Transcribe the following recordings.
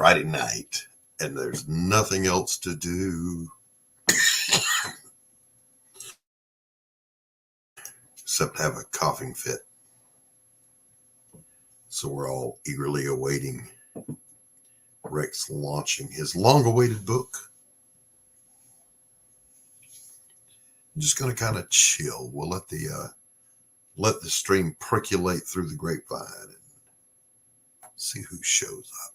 Friday night and there's nothing else to do except have a coughing fit. So we're all eagerly awaiting Rex launching his long-awaited book. I'm just going to kind of chill. We'll let the stream percolate through the grapevine and see who shows up.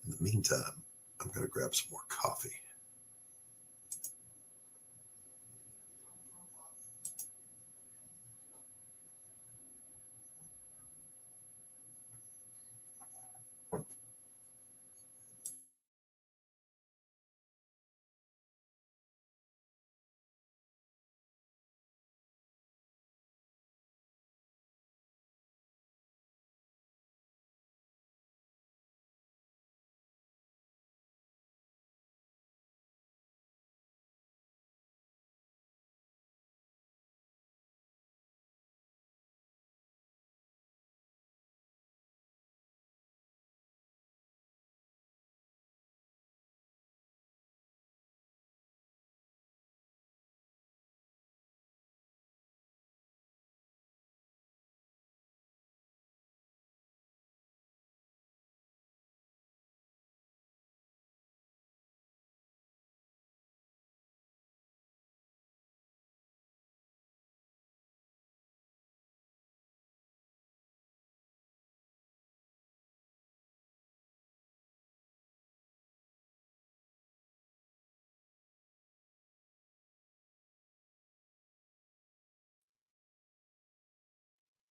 In the meantime, I'm going to grab some more coffee.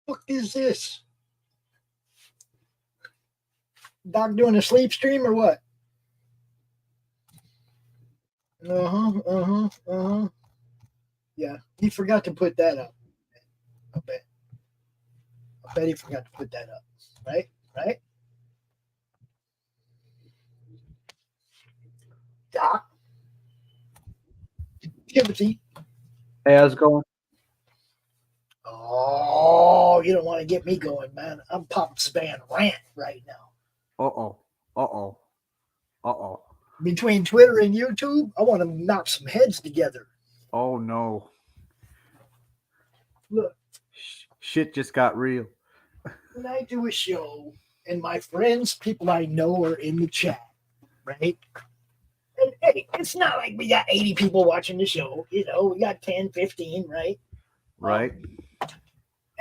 What is this? Doc doing a sleep stream or what? Yeah, he forgot to put that up. I bet he forgot to put that up. Right? Doc. Timothy. Hey, how's it going? Oh, you don't want to get me going, man. I'm Pop Span rant right now. Uh-oh. Between Twitter and YouTube, I want to knock some heads together. Oh, no. Look. Shit just got real. When I do a show and my friends, people I know are in the chat, right? And hey, it's not like we got 80 people watching the show. You know, we got 10, 15, right? Right.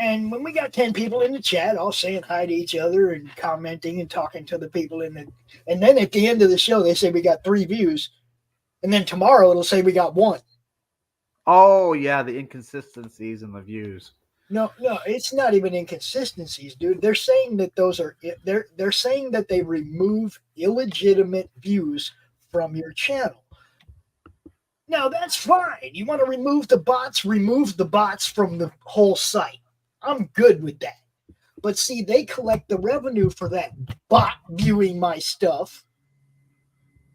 And when we got 10 people in the chat, all saying hi to each other and commenting and talking to the people in the, and then at the end of the show, they say we got 3 views. And then tomorrow it'll say we got 1. Oh, yeah, the inconsistencies in the views. No, it's not even inconsistencies, dude. They're saying that they're saying that they remove illegitimate views from your channel. Now that's fine. You want to remove the bots from the whole site. I'm good with that. But see, they collect the revenue for that bot viewing my stuff.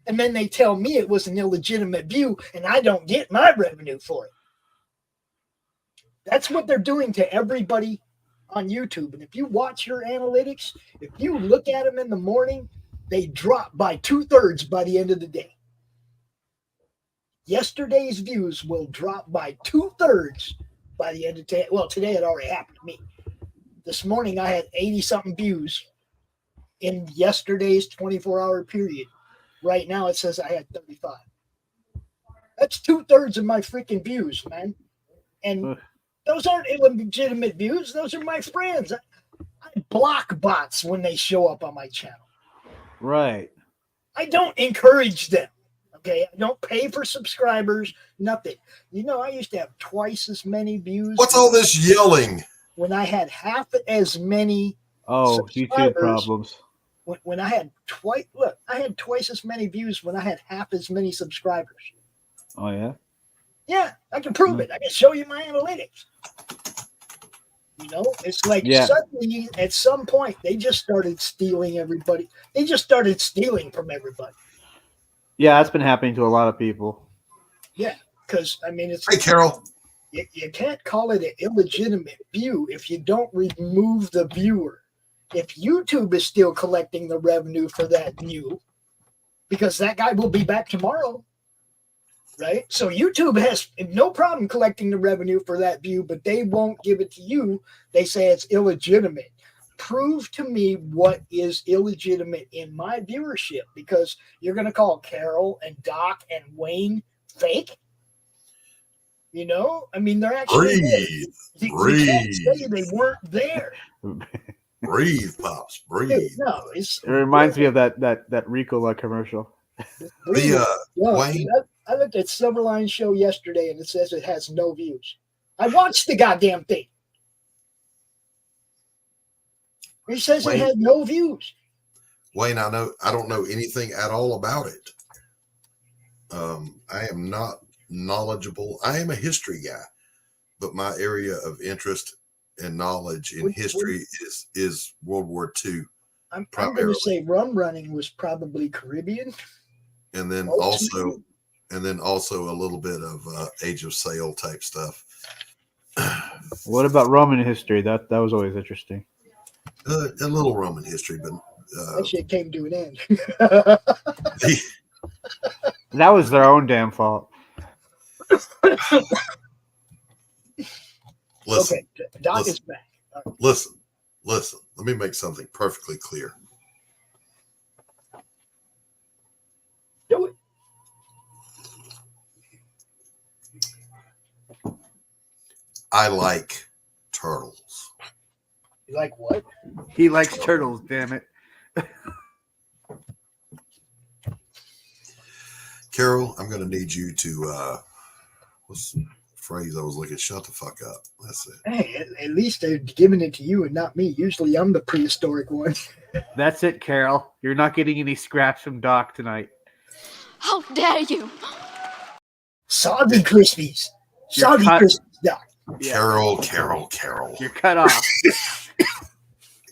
And then they tell me it was an illegitimate view and I don't get my revenue for it. That's what they're doing to everybody on YouTube. And if you watch your analytics, if you look at them in the morning, they drop by 2/3 by the end of the day. Yesterday's views will drop by 2/3 by the end of today. Well, today it already happened to me. This morning I had 80-something views in yesterday's 24-hour period. Right now it says I had 35. That's 2/3 of my freaking views, man. And those aren't illegitimate views. Those are my friends. I block bots when they show up on my channel. Right. I don't encourage them. Okay. I don't pay for subscribers, nothing. You know, I used to have twice as many views. What's all this yelling? When I had half as many YouTube problems. When I had I had twice as many views when I had half as many subscribers. Oh, yeah? Yeah, I can prove it. I can show you my analytics. You know, it's like suddenly at some point they just started stealing everybody. They just started stealing from everybody. Yeah, that's been happening to a lot of people. Yeah, because I mean, it's hey, Carol. You can't call it an illegitimate view if you don't remove the viewer. if YouTube is still collecting the revenue for that view, because that guy will be back tomorrow, right? So YouTube has no problem collecting the revenue for that view, but they won't give it to you. They say it's illegitimate. Prove to me what is illegitimate in my viewership, because you're going to call Carol and Doc and Wayne fake. You know, I mean, they're actually Breathe. You can't Breathe. say they weren't there. Breathe, Pops. Dude, Breathe. no, it's It reminds me of that Ricola commercial. breathe. No, Wayne. I looked at Silverline show yesterday and it says it has no views. I watched the goddamn thing. It says Wayne. it had no views. Wayne, I don't know anything at all about it. I am not knowledgeable. I am a history guy, but my area of interest and knowledge in history is World War II, I'm going primarily. to say rum running was probably Caribbean. and then Ultimately. also a little bit of Age of Sail type stuff. What about Roman history? That was always interesting. A little Roman history, but That shit came to an end. That was their own damn fault. listen, Okay, Doc listen. is back. listen. Let me make something perfectly clear. Do it. I like turtles. You like what? He likes turtles, damn it. Carol, I'm going to need you to, what's the phrase I was looking? Shut the fuck up. That's it. Hey, at least they're giving it to you and not me. Usually I'm the prehistoric one. That's it, Carol. You're not getting any scraps from Doc tonight. How dare you! Soggy Krispies. You're Soggy cut. Krispies, Doc. Yeah. Carol. You're cut off.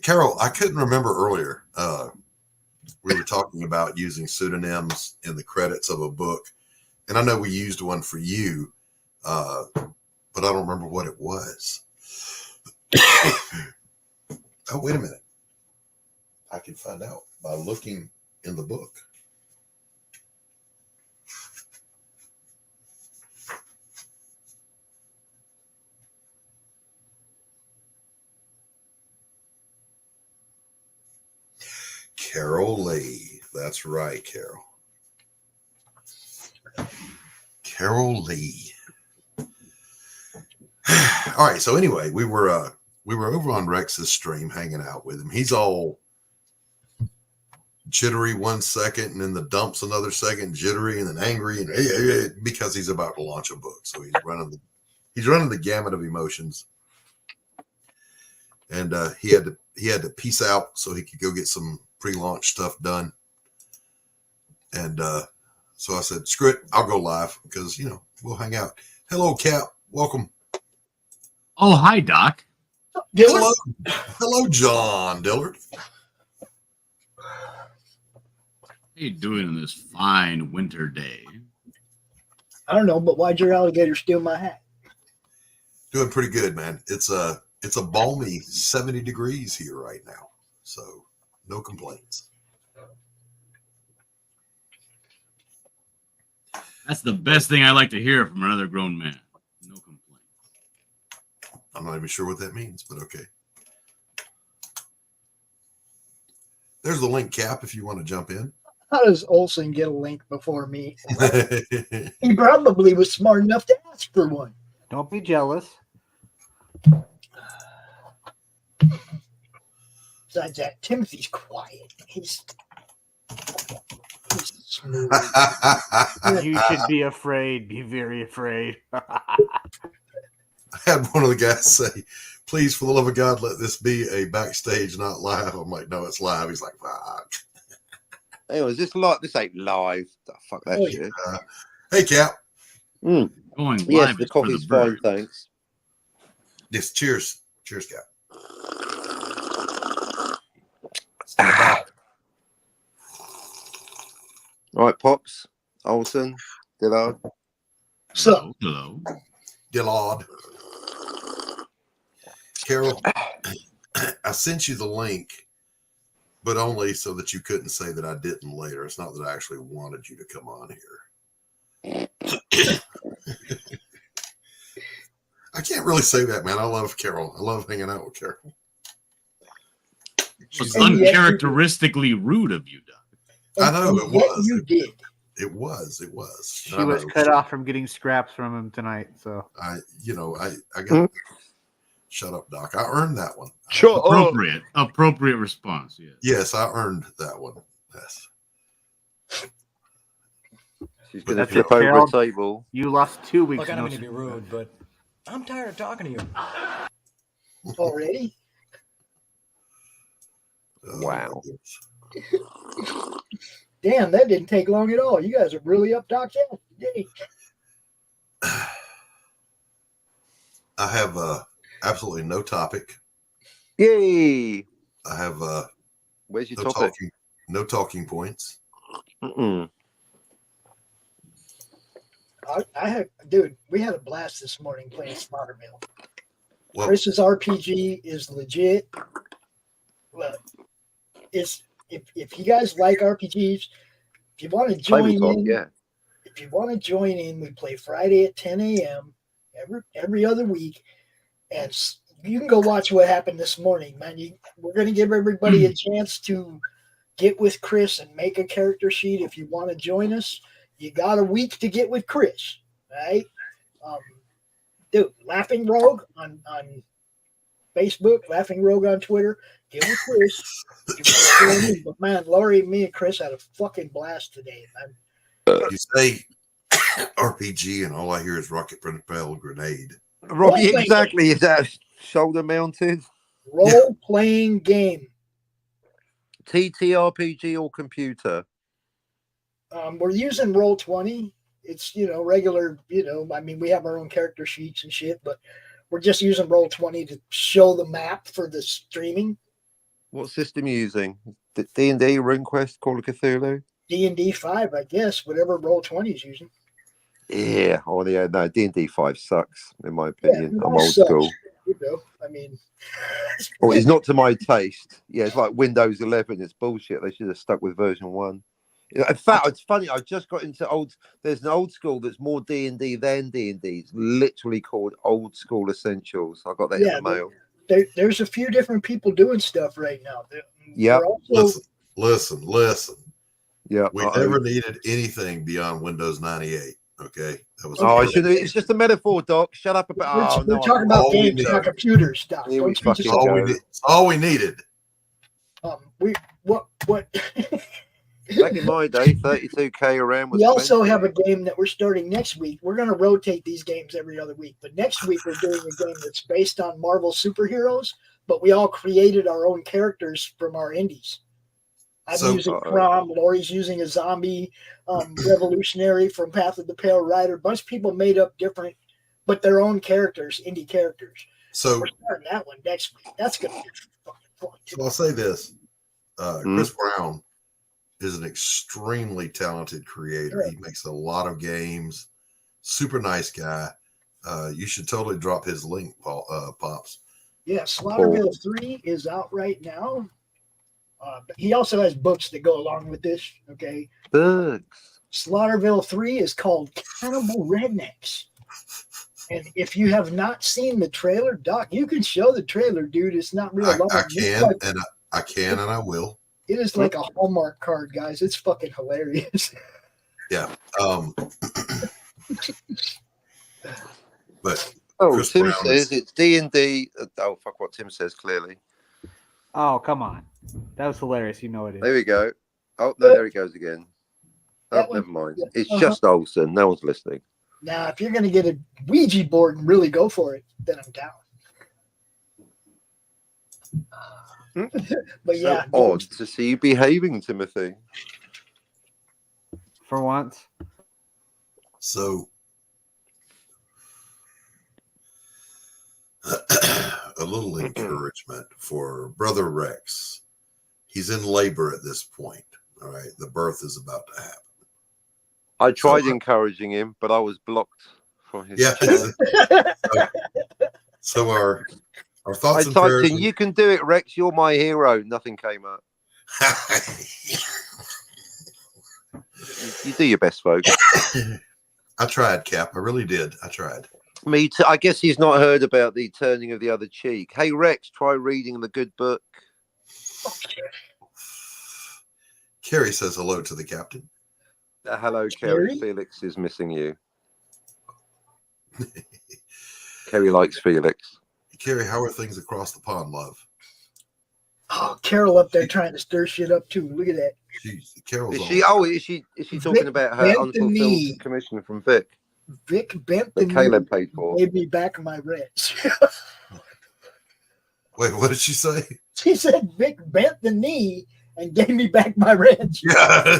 Carol, I couldn't remember earlier. We were talking about using pseudonyms in the credits of a book. And I know we used one for you, but I don't remember what it was. Oh, wait a minute. I can find out by looking in the book. Carol Lee. That's right, Carol. Carol Lee. All right. So anyway, we were over on Rex's stream hanging out with him. He's all jittery 1 second, and then the dumps another second, jittery, and then angry, and because he's about to launch a book. So he's running the gamut of emotions. And he had to peace out so he could go get some pre-launch stuff done. And so I said, screw it, I'll go live because, we'll hang out. Hello, Cap. Welcome. Oh, hi, Doc. Hello, John Dillard. How you doing on this fine winter day? I don't know, but why'd your alligator steal my hat? Doing pretty good, man. It's a balmy 70 degrees here right now. So no complaints. That's the best thing I like to hear from another grown man. No complaint. I'm not even sure what that means, but okay. There's the link, Cap, if you want to jump in. How does Olsen get a link before me? He probably was smart enough to ask for one. Don't be jealous. Besides that, Timothy's quiet. He's smooth. You should be afraid. Be very afraid. I had one of the guys say, please, for the love of God, let this be a backstage, not live. I'm like, no, it's live. He's like, fuck. Anyway, is this live? This ain't live. Oh, fuck that Oh, shit. Hey, Cap. Going Yes, live the is for coffee's the fine, bird. thanks. Yes, cheers. Cheers, Cap. All right, Pops, Olsen, Dillard. So, Hello. Dillard. Carol, I sent you the link but only so that you couldn't say that I didn't later. It's not that I actually wanted you to come on here. I can't really say that, man. I love Carol. I love hanging out with Carol. It's And yet you- uncharacteristically rude of you, Doug. I know And it yet was. You did. It was. It was. She I was know. cut off from getting scraps from him tonight. So I got. Shut up, Doc. I earned that one. Shut up. Appropriate response. Yeah. Yes, I earned that one. Yes. She's going to That's flip it, over Carol. a table. you lost 2 weeks. Look, I no don't mean to be rude, but I'm tired of talking to you. Already? Oh, Wow. my goodness. Damn, that didn't take long at all. You guys are really up Doc's ass today. I have absolutely no topic. Yay. I have Where's your no topic? talking points. Mm-mm. I had, dude, we had a blast this morning playing Slaughterville. Well, Chris's RPG is legit. Look, it's if you guys like RPGs, if you want to join Tabletop, in, yeah. if you want to join in, we play Friday at 10 a.m. every other week, and you can go watch what happened this morning, man. We're going to give everybody a chance to get with Chris and make a character sheet. If you want to join us, you got a week to get with Chris, right? Dude, Laughing Rogue on Facebook, Laughing Rogue on Twitter. Get with Chris. If you wanna join in. But man, Laurie, me and Chris had a fucking blast today, man. you say RPG, and all I hear is rocket propelled grenade. Robbie, Role-playing exactly. Is that shoulder mounted? Role playing game. TTRPG or computer? We're using Roll20. It's, regular, I mean, we have our own character sheets and shit, but we're just using Roll20 to show the map for the streaming. What system are you using? D&D, RuneQuest, Call of Cthulhu? D&D 5, I guess, whatever Roll20 is using. Yeah. Oh, yeah. No, D&D 5 sucks, in my opinion. it I'm all old sucks. school. I mean, Oh, it's not to my taste. Yeah, it's like Windows 11. It's bullshit. They should have stuck with version 1. In fact, it's funny. I just got into there's an old school that's more D&D than D&D. It's literally called Old School Essentials. I got that in the mail. There's a few different people doing stuff right now. Yeah. Listen. Yeah. We never needed anything beyond Windows 98. Okay. That was I should. It's just a metaphor, Doc. Shut up about. We're talking about games, not computers stuff. Here we fucking all we needed. What? Back in my day, 32K around was. We also have a game that we're starting next week. We're going to rotate these games every other week, but next week we're doing a game that's based on Marvel superheroes, but we all created our own characters from our indies. I'm using Crom. Laurie's using a zombie revolutionary from Path of the Pale Rider. A bunch of people made up different, but their own characters, indie characters. So we're starting that one next week. That's going to be fucking fun. So I'll say this: Chris Brown is an extremely talented creator. Yeah. He makes a lot of games. Super nice guy. You should totally drop his link, Pops. Yeah, Slaughterville 3 is out right now. But he also has books that go along with this. Okay. Books. Slaughterville 3 is called Cannibal Rednecks. And if you have not seen the trailer, Doc, you can show the trailer, dude. It's not real long. I can, and I will. It is like a Hallmark card, guys. It's fucking hilarious. Yeah. But Chris Tim Brown says it's D&D. Oh, fuck what Tim says, clearly. Oh, come on. That was hilarious. You know it is. There we go. Oh, no, there he goes again. Oh, never mind. It's just Olsen. No one's listening. Now, if you're going to get a Ouija board and really go for it, then I'm down. But yeah. So odd to see you behaving, Timothy. For once. So, a little encouragement for Brother Rex. He's in labor at this point. All right. The birth is about to happen. I tried encouraging him, but I was blocked from his channel. So our thoughts and prayers. You can do it, Rex. You're my hero. Nothing came up. You do your best, folks. I tried, Cap. I really did. I tried. Me too. I guess he's not heard about the turning of the other cheek. Hey, Rex, try reading the good book. Carrie says hello to the captain. Hello, Kerry. Kerry? Felix is missing you. Kerry likes Felix. Carrie, how are things across the pond, love? Oh, Carol up there trying to stir shit up too. Look at that. Carol's Is on. she? Oh, is she talking Vic about her bent the unfulfilled knee. commission from Vic Vic bent the that Caleb knee, paid for? gave me back my reds. Wait, what did she say? She said Vic bent the knee and gave me back my reds. Yeah.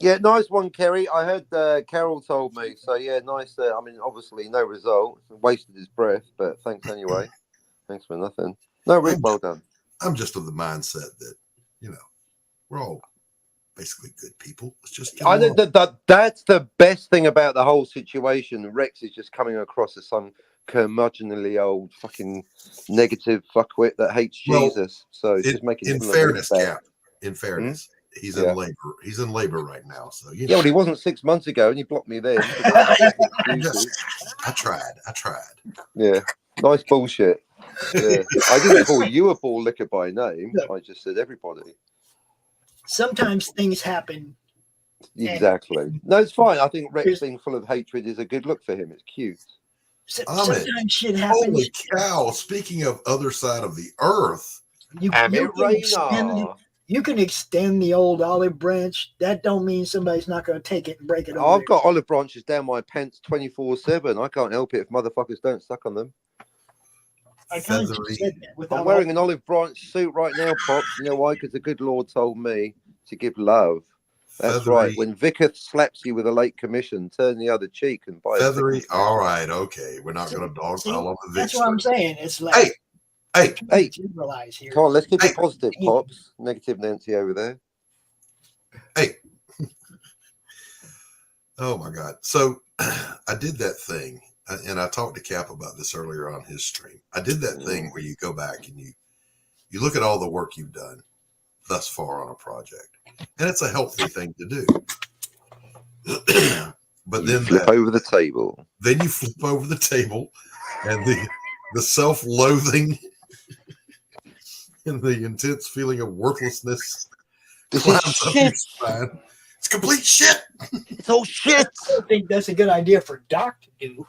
Yeah, nice one, Kerry. I heard Carol told me. So yeah, nice. I mean, obviously no result. Wasted his breath, but thanks anyway. Thanks for nothing. No, Rick, well done. I'm just of the mindset that, we're all basically good people. Let's just get I along. think that's the best thing about the whole situation. Rex is just coming across as some curmudgeonly old fucking negative fuckwit that hates Well, Jesus. So it's just making in him look fairness, bad. Cap. In fairness, he's Yeah. in labor. He's in labor right now. So Yeah, well, he wasn't 6 months ago, and you blocked me then. I tried. Yeah, nice bullshit. Yeah, I didn't call you a ball licker by name. No. I just said everybody. Sometimes things happen. Exactly. No, it's fine. I think Rex Here's- being full of hatred is a good look for him. It's cute. Ahmed, Sometimes shit happens. Holy cow! Speaking of other side of the earth, You can extend the old olive branch. That don't mean somebody's not going to take it and break it. I've got olive branches down my pants 24/7. I can't help it if motherfuckers don't suck on them. I kind of feathery. said that without I'm wearing an olive branch suit right now, Pops. You know why? Because the good Lord told me to give love. That's feathery, right. When Vickers slaps you with a late commission, turn the other cheek and buy feathery. a All right, okay. We're not going to dog pile on the That's Vic what I'm story. saying. It's like Hey, generalize here. Come on, let's keep Hey. it positive, Pops. Negative Nancy over there. hey. Oh my God! So I did that thing, and I talked to Cap about this earlier on his stream. I did that thing where you go back and you look at all the work you've done thus far on a project, and it's a healthy thing to do. But You then flip over the table. then you flip over the table, and the self-loathing and the intense feeling of worthlessness This climbs is up your shit. spine. It's complete shit. It's all shit. I don't think that's a good idea for Doc to do.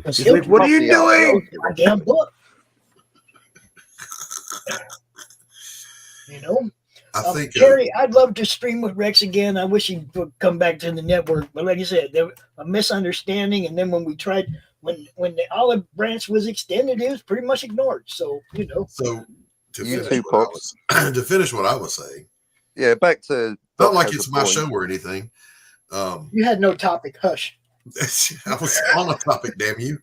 He's He'll like, what are you fuck the doing? outlaws. goddamn book. I think Terry, I'd love to stream with Rex again. I wish he would come back to the network, but like you said, there was a misunderstanding, and then when we tried, when the olive branch was extended, it was pretty much ignored. So so. To You finish, too, what I Pops. was, to finish what I was saying, Yeah, back to not Doc like has it's a my point. show or anything. you had no topic. Hush. I was on a topic, damn you.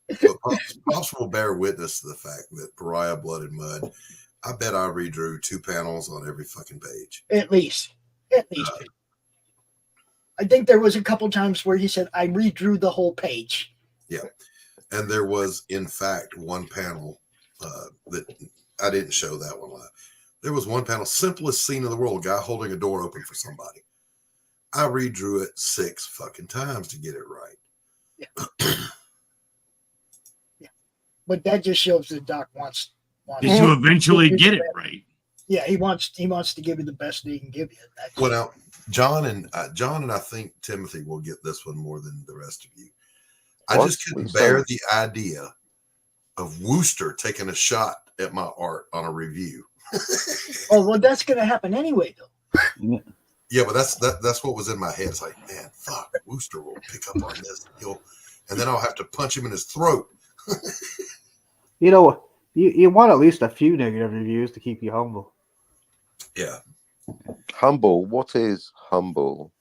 But Pops will bear witness to the fact that Pariah Blood and Mud, I bet I redrew 2 panels on every fucking page. At least. I think there was a couple times where he said, I redrew the whole page. And there was, in fact, one panel that I didn't show that one live. There was one panel, simplest scene in the world, guy holding a door open for somebody. I redrew it 6 fucking times to get it right. But that just shows that Doc wants Did you eventually get it right? Yeah, he wants to give you the best that he can give you. That's, Well, now, John and I think Timothy will get this one more than the rest of you. I What? just couldn't What bear you the idea of Wooster taking a shot at my art on a review. oh well, that's going to happen anyway, though. Yeah, but that's what was in my head. It's like, man, fuck, Wooster will pick up on this, and then I'll have to punch him in his throat. You know, you want at least a few negative reviews to keep you humble. Yeah. Humble. What is humble?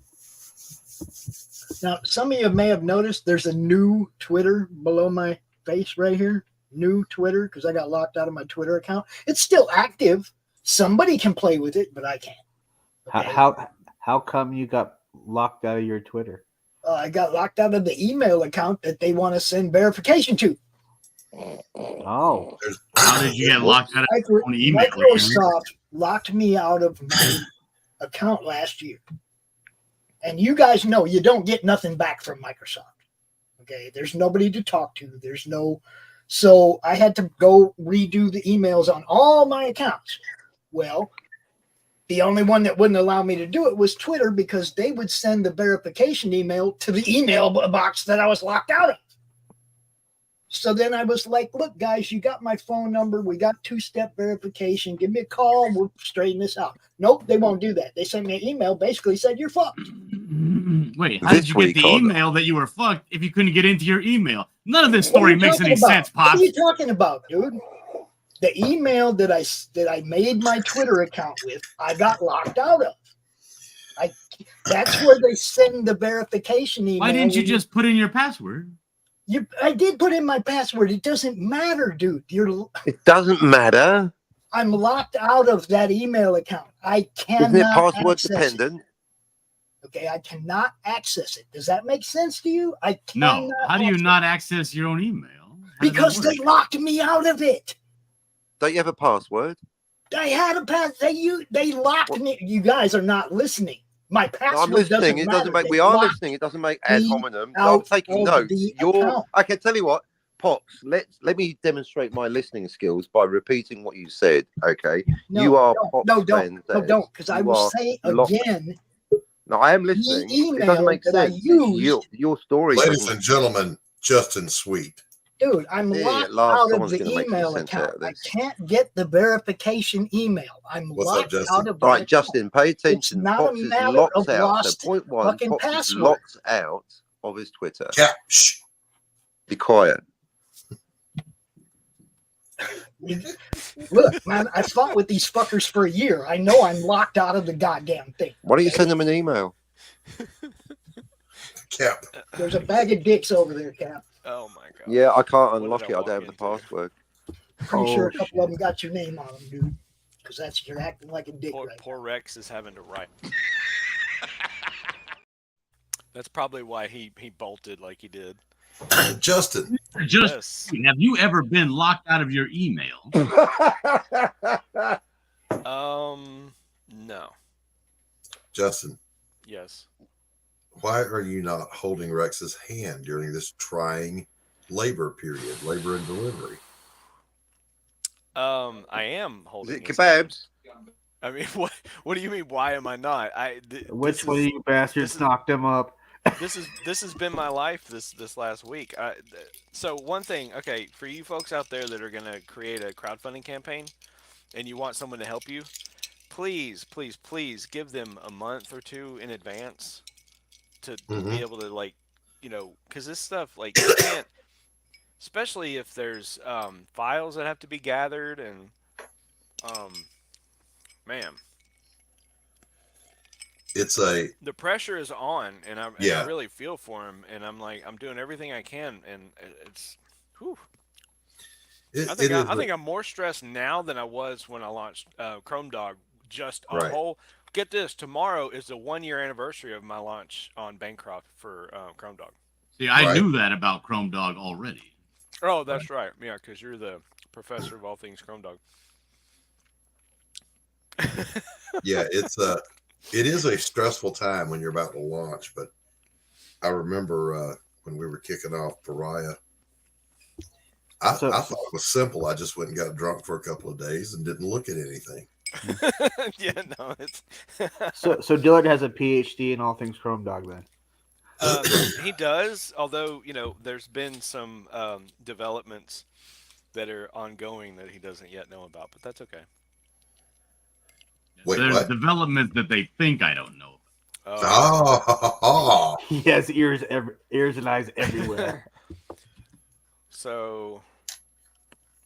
Now, some of you may have noticed there's a new Twitter below my face right here. New Twitter, because I got locked out of my Twitter account. It's still active. Somebody can play with it, but I can't. Okay? How come you got locked out of your Twitter? I got locked out of the email account that they want to send verification to. Oh, How did you get locked out of Micro- your own email? Microsoft locked me out of my account last year. And you guys know you don't get nothing back from Microsoft. Okay. There's nobody to talk to. So I had to go redo the emails on all my accounts. Well, the only one that wouldn't allow me to do it was Twitter, because they would send the verification email to the email box that I was locked out of. So then I was like, look, guys, you got my phone number. We got 2-step verification. Give me a call. We'll straighten this out. Nope, they won't do that. They sent me an email, basically said, you're fucked. Wait, how did you get the email that you were fucked if you couldn't get into your email? None of this story makes any sense, What Pops. are you talking about, dude? The email that I made my Twitter account with, I got locked out of. That's where they send the verification email. Why didn't you just put in your password? I did put in my password. It doesn't matter, dude. It doesn't matter. I'm locked out of that email account. I cannot. Isn't it password access dependent? it. Okay, I cannot access it. Does that make sense to you? I No. cannot. How do you access not access your own email? How does that Because they work? locked me out of it. Don't you have a password? I had a pass. They locked me. You guys are not listening. My password No, I'm listening. It doesn't matter. make. They We are locked listening. It doesn't make ad me hominem. No, I'm out taking of notes. the You're. account. I can tell you what, Pops. Let me demonstrate my listening skills by repeating what you said. Okay. No, you are don't, Pops. no, don't, Ben no, Zed. don't, because I You will are say locked. again. No, I am listening. It email doesn't make that I sense. It's used- your story. Ladies doesn't- and gentlemen, Justin Sweet. Dude, I'm Yeah, locked at last out of someone's the gonna make some email sense account. out of I this. can't get the verification email. I'm What's up, locked Justin? out of All that right, account. Justin, pay attention. not a Pops is matter locked of out. lost So point one, fucking Pops is password. locked out of his Twitter. Cap. Shh. Be quiet. Look, man, I fought with these fuckers for a year. I know I'm locked out of the goddamn thing. Why don't you send them an email? Cap. There's a bag of dicks over there, Cap. Oh my god. Yeah, I can't What did unlock it. I walk don't have the into? password. Pretty sure a Oh, couple of them got your name on them, dude. Because you're acting like a dick Poor, right poor Rex is having to write. That's probably why he bolted like he did. Justin. Just Yes. have you ever been locked out of your email? No. Justin, Yes. why are you not holding Rex's hand during this trying labor period, labor and delivery? I am Is holding. it his hand. kebabs? I mean, what do you mean? Why am I not? which one of you bastards knocked him up? This has been my life this last week. So one thing, okay, for you folks out there that are gonna create a crowdfunding campaign, and you want someone to help you, please give them a month or two in advance to be able to, like, because this stuff, like, you can't, especially if there's files that have to be gathered and man. It's The pressure is on, and I really feel for him, and I'm doing everything I can, and it's, whew. I think I'm more stressed now than I was when I launched Chrome Dog. Just a whole. Get this, tomorrow is the 1-year anniversary of my launch on Bancroft for Chrome Dog. See, I knew that about Chrome Dog already. Oh, that's right. Yeah, because you're the professor of all things Chrome Dog. yeah, it is a stressful time when you're about to launch, but I remember when we were kicking off Pariah, I thought it was simple. I just went and got drunk for a couple of days and didn't look at anything. Yeah, no, it's So Dillard has a PhD in all things Chrome Dog then. he does, although, there's been some developments that are ongoing that he doesn't yet know about, but that's okay. Wait, There's what? developments that they think I don't know. Oh. He has ears and eyes everywhere. So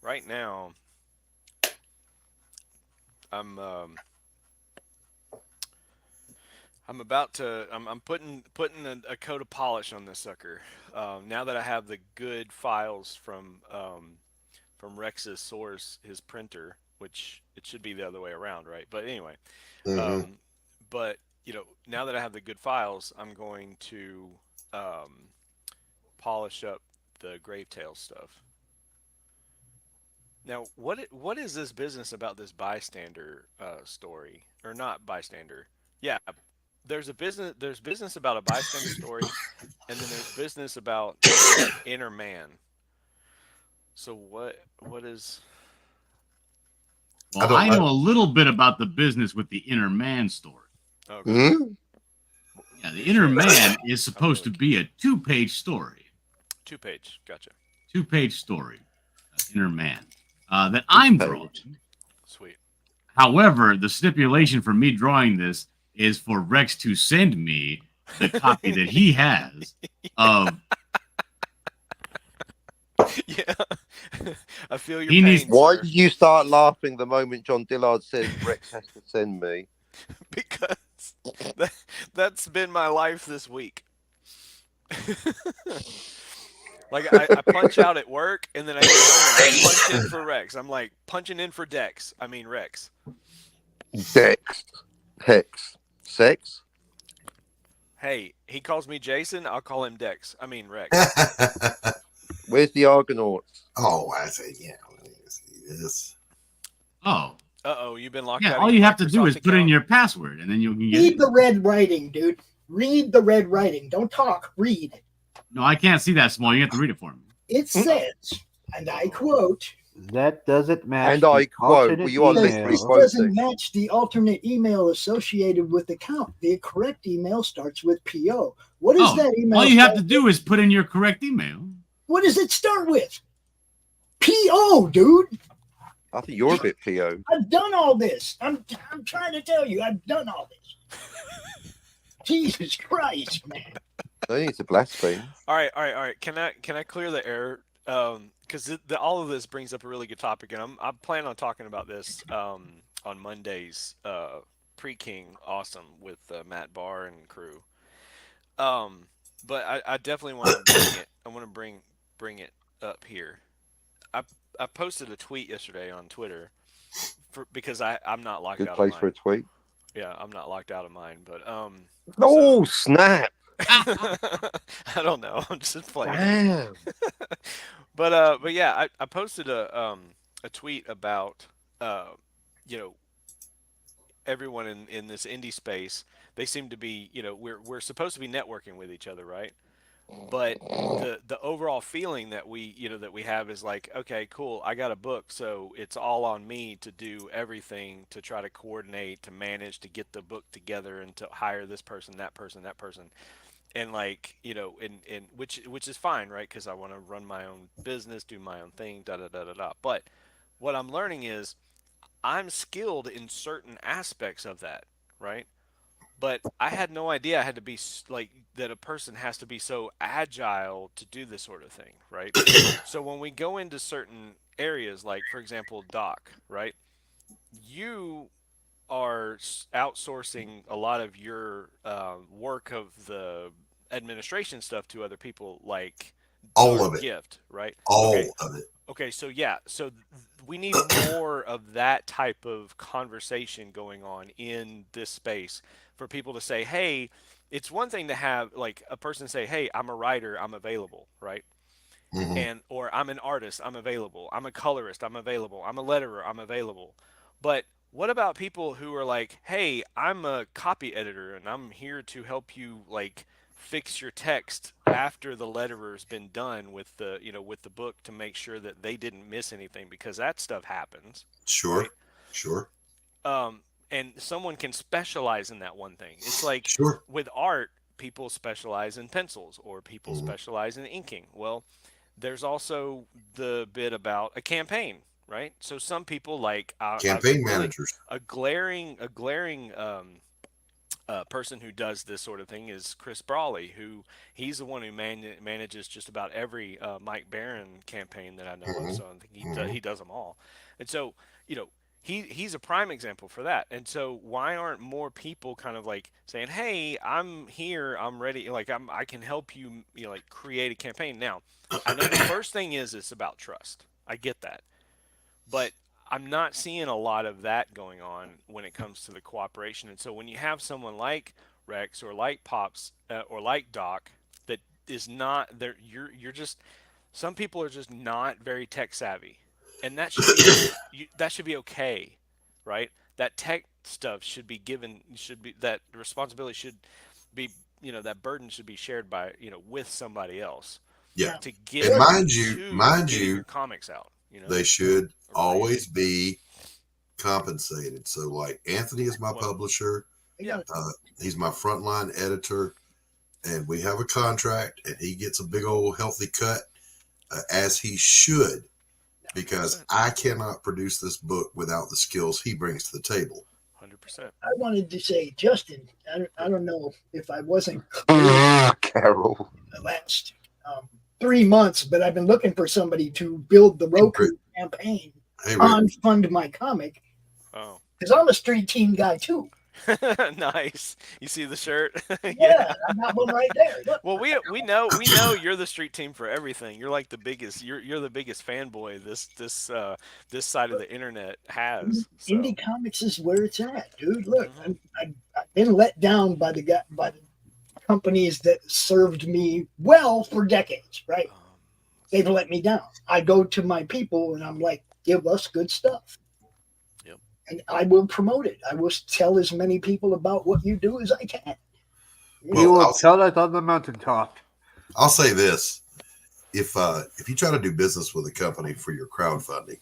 right now I'm about to I'm putting a coat of polish on this sucker. Now that I have the good files from Rex's source, his printer, which it should be the other way around, right? But anyway, but now that I have the good files, I'm going to polish up the Gravetail stuff. Now, what is this business about this bystander story, or not bystander? Yeah, there's business about a bystander story, and then there's business about inner man. So what is? Well, I know a little bit about the business with the inner man story. Okay. Hmm? Yeah, the inner man is supposed to be a 2-page story. 2-page, gotcha. 2-page story, inner man, that I'm drawing. Sweet. However, the stipulation for me drawing this is for Rex to send me the copy that he has of. Yeah, I feel your He needs- pain. Why sir. did you start laughing the moment John Dillard says Rex has to send me? Because that's been my life this week. Like I punch out at work, and then I get home and I punch in for Rex. I'm like punching in for Dex. I mean Rex. Dex. Hex. Sex? Hey, he calls me Jason. I'll call him Dex. I mean Rex. Where's the Argonauts? Oh, I say, yeah. Let me see this. Oh, Uh-oh, you've been locked yeah. out. All of you your have to do Microsoft is put in account? your password, and then you can get Read it. the red writing, dude. Read the red writing. Don't talk. Read. No, I can't see that small. You have to read it for me. It says, and I quote, That doesn't match. And I the quote, alternate well, you are "This literally email. doesn't quoting. match the alternate email associated with the account. The correct email starts with PO. What does Oh, that email all you have start to do is put in your correct email. What does it start with? PO, dude. I think you're a bit PO. I've done all this. I'm trying to tell you, I've done all this. Jesus Christ, man. No need to blaspheme. All right. Can I clear the air? Because all of this brings up a really good topic, and I'm planning on talking about this on Monday's pre-King Awesome with Matt Barr and crew. But I definitely want to bring it. I want to bring it up here. I posted a tweet yesterday on Twitter because I'm not locked Good out place of for a mine. tweet. Yeah, I'm not locked out of mine, but Oh, snap. I don't know. I'm just playing. Damn. But yeah, I posted a tweet about everyone in this indie space. They seem to be, we're supposed to be networking with each other, right? But the overall feeling that we have is like, okay, cool, I got a book, so it's all on me to do everything, to try to coordinate, to manage, to get the book together, and to hire this person, that person, and like, and which is fine, right? Because I want to run my own business, do my own thing, da da da da da. But what I'm learning is I'm skilled in certain aspects of that, right? But I had no idea I had to be like that. A person has to be so agile to do this sort of thing, right? So when we go into certain areas, like for example, Doc, right? You are outsourcing a lot of your work of the administration stuff to other people, like All of it. Gift, right? All Okay. of it. Okay, so yeah, we need more of that type of conversation going on in this space for people to say, hey, it's one thing to have like a person say, hey, I'm a writer, I'm available, right? Mhm. Or I'm an artist, I'm available. I'm a colorist, I'm available. I'm a letterer, I'm available. But what about people who are like, hey, I'm a copy editor and I'm here to help you like fix your text after the letterer's been done with the with the book to make sure that they didn't miss anything, because that stuff happens. Sure. Right? Sure. And someone can specialize in that one thing. It's like Sure. with art, people specialize in pencils or people Mhm. specialize in inking. Well, there's also the bit about a campaign, right? So some people like Campaign managers. a glaring person who does this sort of thing is Chris Brawley, who he's the one who manages just about every Mike Barron campaign that I know of. Mhm. So I think he does them all. And so, he's a prime example for that. And so why aren't more people kind of like saying, hey, I'm here, I'm ready, like I can help you, like create a campaign. Now, I know the first thing is it's about trust. I get that. But I'm not seeing a lot of that going on when it comes to the cooperation. And so when you have someone like Rex or like Pops or like Doc that is not there, you're just, some people are just not very tech savvy. and that should be that should be okay, right? That tech stuff should be that responsibility should be, that burden should be shared by, with somebody else Yeah. to get And mind getting you, your comics out. they should always be compensated. So like Anthony is my publisher. Yeah. He's my frontline editor, and we have a contract, and he gets a big old healthy cut, as he should, because I cannot produce this book without the skills he brings to the table. 100%. I wanted to say, Justin, I don't know if I wasn't clear Carol. the last 3 months, but I've been looking for somebody to build the Roku campaign Hey, Rick. on Fund My Comic, Oh. because I'm a street team guy too. Nice. You see the shirt? Yeah, I got one right there. Look. Well, we know you're the street team for everything. You're like the biggest. You're the biggest fanboy this side of the internet has. So. Indie comics is where it's at, dude. Look, I've been let down by the companies that served me well for decades, right? They've let me down. I go to my people and I'm like, give us good stuff. Yep. And I will promote it. I will tell as many people about what you do as I can. You will tell us on the mountaintop. I'll say this: if you try to do business with a company for your crowdfunding,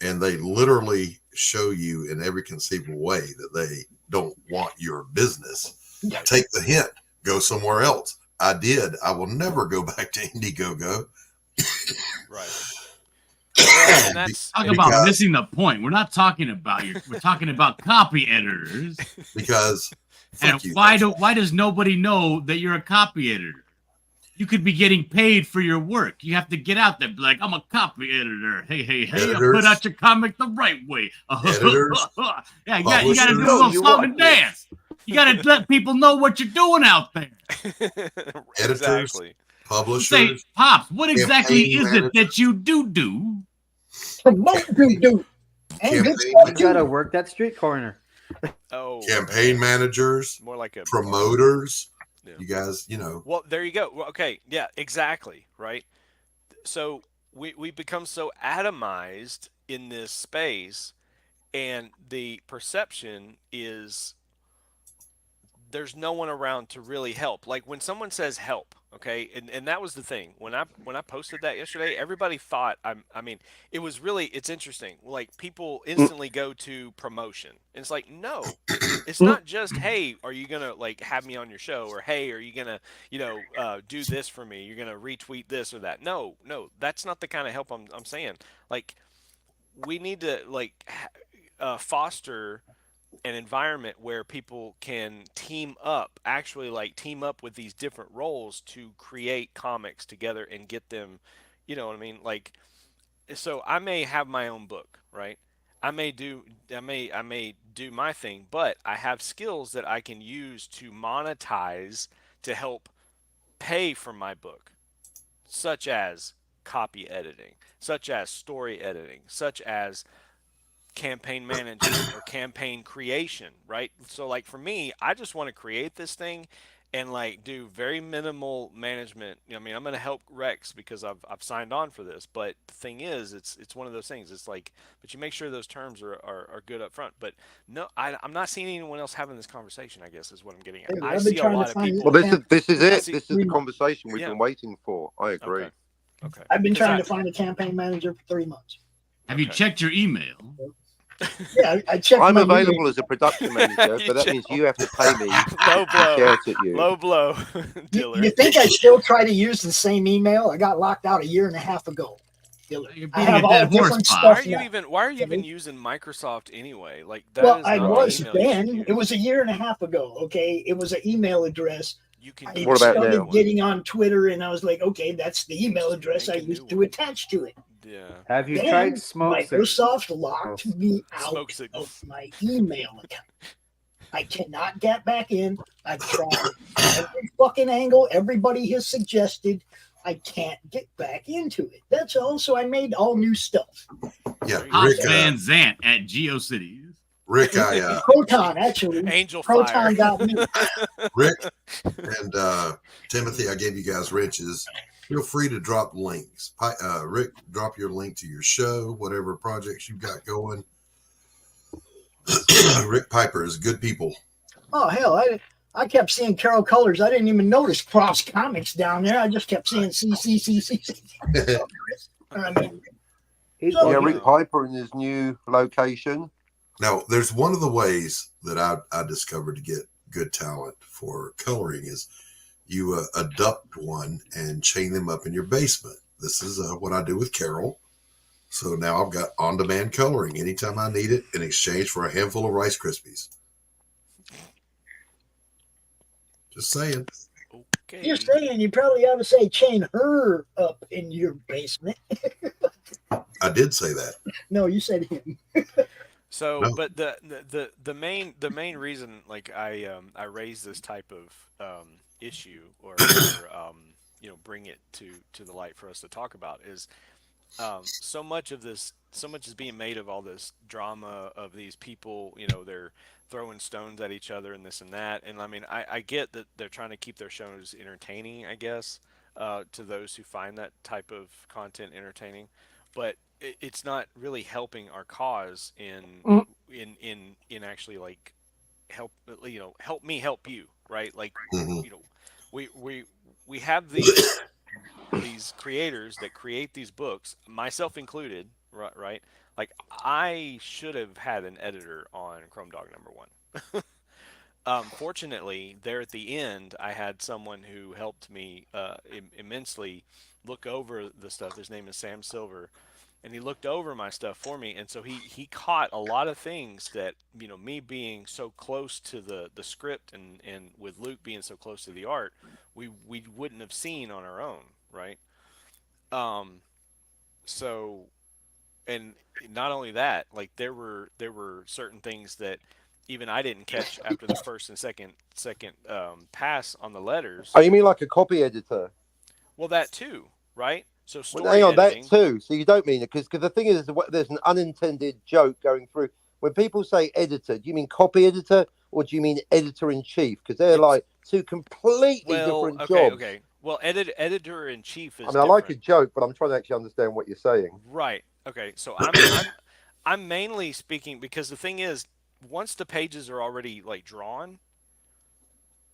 and they literally show you in every conceivable way that they don't want your business, take the hint. Go somewhere else. I did. I will never go back to Indiegogo. Right. And that's Talk about missing the point. We're not talking about we're talking about copy editors. Because and why does nobody know that you're a copy editor? You could be getting paid for your work. You have to get out there, be like, I'm a copy editor. Hey, I put out your comic the right way. Editors, yeah, you got to do a little song and dance. You got to let people know what you're doing out there. Editors, exactly. Publishers. Say, Pops, what exactly is it that you do? Promote do. And good You stuff, gotta too. work that street corner. Oh, Campaign managers, more like a promoters. Yeah. You guys, Well, there you go. Well, okay, yeah, exactly, right. So we become so atomized in this space, and the perception is there's no one around to really help. Like when someone says help, okay, and that was the thing when I posted that yesterday, everybody thought it's interesting. Like people instantly go to promotion, and it's like, no, it's not just, hey, are you gonna like have me on your show, or hey, are you gonna do this for me? You're gonna retweet this or that. No, that's not the kind of help I'm saying. Like we need to foster an environment where people can team up with these different roles to create comics together and get them, you know what I mean? Like, so I may have my own book, right? I may do my thing, but I have skills that I can use to monetize to help pay for my book, such as copy editing, such as story editing, such as campaign management or campaign creation, right? So like for me, I just want to create this thing and like do very minimal management. I mean, I'm going to help Rex because I've signed on for this, but the thing is, it's one of those things. It's like, but you make sure those terms are good up front. But no, I'm not seeing anyone else having this conversation, I guess is what I'm getting at. Hey, I I've see been a trying to lot of find people. Well, this is it. see- This is the conversation we've Yeah. been waiting for. I agree. Okay. I've been trying to find a campaign manager for 3 months. Have you checked your email? Yeah, I checked. I'm my available email. as a production manager, but that means you have to pay me Low to blow. shout at you. Low blow, You Diller. think I still try to use the same email? I got locked out a year and a half ago. You're I beating have a all dead horse, different Bob. Why stuff are you now. even using Microsoft anyway? Like that Well, is I not the was email you should then. use. It was a year and a half ago. Okay, it was an email address. You can. I What about started now? getting on Twitter, and I was like, okay, that's the email address I Make a used new to one. attach to it. Yeah. Have you Then tried smoke signals? Microsoft locked me out Smoke signal. of my email account. I cannot get back in. I've tried every fucking angle everybody has suggested. I can't get back into it. That's all. So I made all new stuff. Yeah, Pops Rick. Van Zant at GeoCities. Rick, I Proton, actually. Angel Proton fire. got me. Rick and Timothy, I gave you guys wrenches. feel free to drop links. Rick, drop your link to your show, whatever projects you've got going. Rick Piper is good people. Oh hell, I kept seeing Carol Colors. I didn't even notice Cross Comics down there. I just kept seeing CCCC. I mean, Yeah, Rick Piper in his new location. Now, there's one of the ways that I discovered to get good talent for coloring is you adopt one and chain them up in your basement. This is what I do with Carol. So now I've got on-demand coloring anytime I need it in exchange for a handful of Rice Krispies. Just saying. Okay. you're saying you probably ought to say chain her up in your basement. I did say that. No, you said him. So, No. but the main reason like I raise this type of issue or bring it to the light for us to talk about is so much is being made of all this drama of these people, they're throwing stones at each other and this and that. And I mean, I get that they're trying to keep their shows entertaining, I guess, to those who find that type of content entertaining, but it's not really helping our cause in actually like help me help you, right? Like, Mhm. we have these creators that create these books, myself included, right? Like I should have had an editor on Chrome Dog #1. Fortunately, there at the end, I had someone who helped me immensely look over the stuff. His name is Sam Silver, and he looked over my stuff for me. And so he caught a lot of things that, me being so close to the script and with Luke being so close to the art, we wouldn't have seen on our own, right? So, and not only that, like there were certain things that even I didn't catch after the first and second pass on the letters. Oh, you mean like a copy editor? Well, that too, right? So story Well, hang on, editing. that too. So you don't mean it because the thing is, there's an unintended joke going through. When people say editor, do you mean copy editor or do you mean editor in chief? Because they're like two completely different jobs. Okay. Well, editor in chief is. I mean, I like a joke, but I'm trying to actually understand what you're saying. Right. Okay. So I'm mainly speaking because the thing is, once the pages are already like drawn,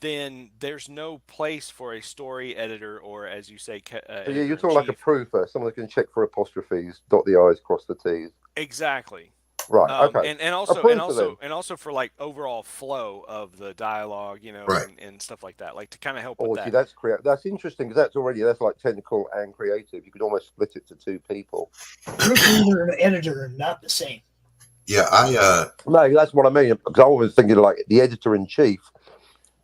then there's no place for a story editor or, as you say, So yeah, you're talking like a proofer, someone that can check for apostrophes, dot the i's, cross the t's. Exactly. Right. Okay. And also for like overall flow of the dialogue, Right. and stuff like that, like to kind of help Oh, with see, that. that's interesting because that's like technical and creative. You could almost split it to two people. Proofreader and editor are not the same. Yeah, No, that's what I mean. Because I was thinking like the editor in chief.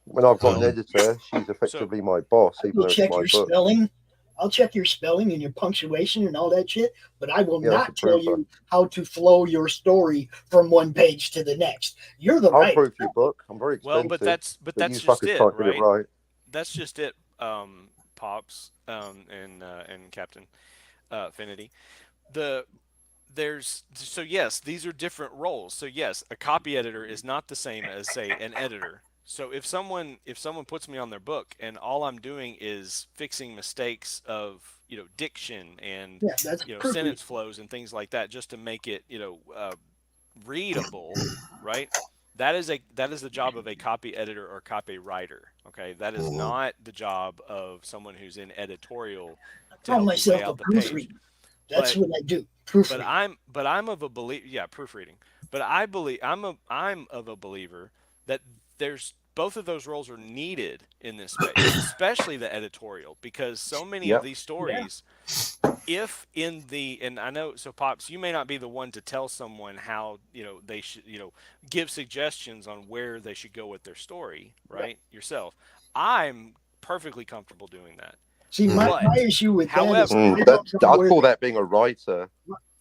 When I've got an editor, she's effectively my boss. Even though check it's your my book. spelling. I'll check your spelling and your punctuation and all that shit, but I will not tell you how to flow your story from one page to the next. You're the I'll proof your book. I'm very expensive. Well, but that's you just it, can't get it right. That's just it, Pops, and Captain Finity. So yes, these are different roles. So yes, a copy editor is not the same as, say, an editor. So if someone puts me on their book and all I'm doing is fixing mistakes of diction and sentence flows and things like that just to make it readable, right? That is the job of a copy editor or copy writer. Okay, that is not the job of someone who's in editorial to help you lay out the page. That's what I do. Proofreading. But I'm of a belief. Yeah, proofreading. But I'm of a believer that there's both of those roles are needed in this space, especially the editorial, because so many of these stories, and I know, so Pops, you may not be the one to tell someone how they should give suggestions on where they should go with their story, right? Yourself, I'm perfectly comfortable doing that. See, my issue with that is, I'd call that being a writer.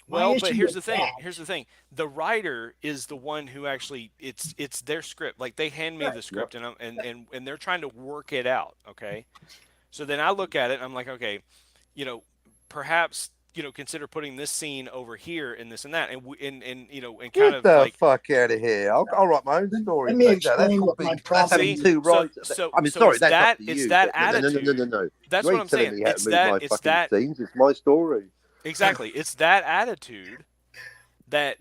Well, but here's the thing. The writer is the one who actually it's their script. Like they hand me the script and they're trying to work it out. Okay, so then I look at it and I'm like, okay, perhaps consider putting this scene over here and this and that, and and kind Get of the like. fuck out of here! I'll write my own story. Let me That's explain called what my being- problem having is. two rights. I mean, sorry, it's that's that up to it's you. that but no. attitude. That's You what ain't I'm telling saying. me how It's to move that my it's fucking that scenes. It's my story. exactly. It's that attitude that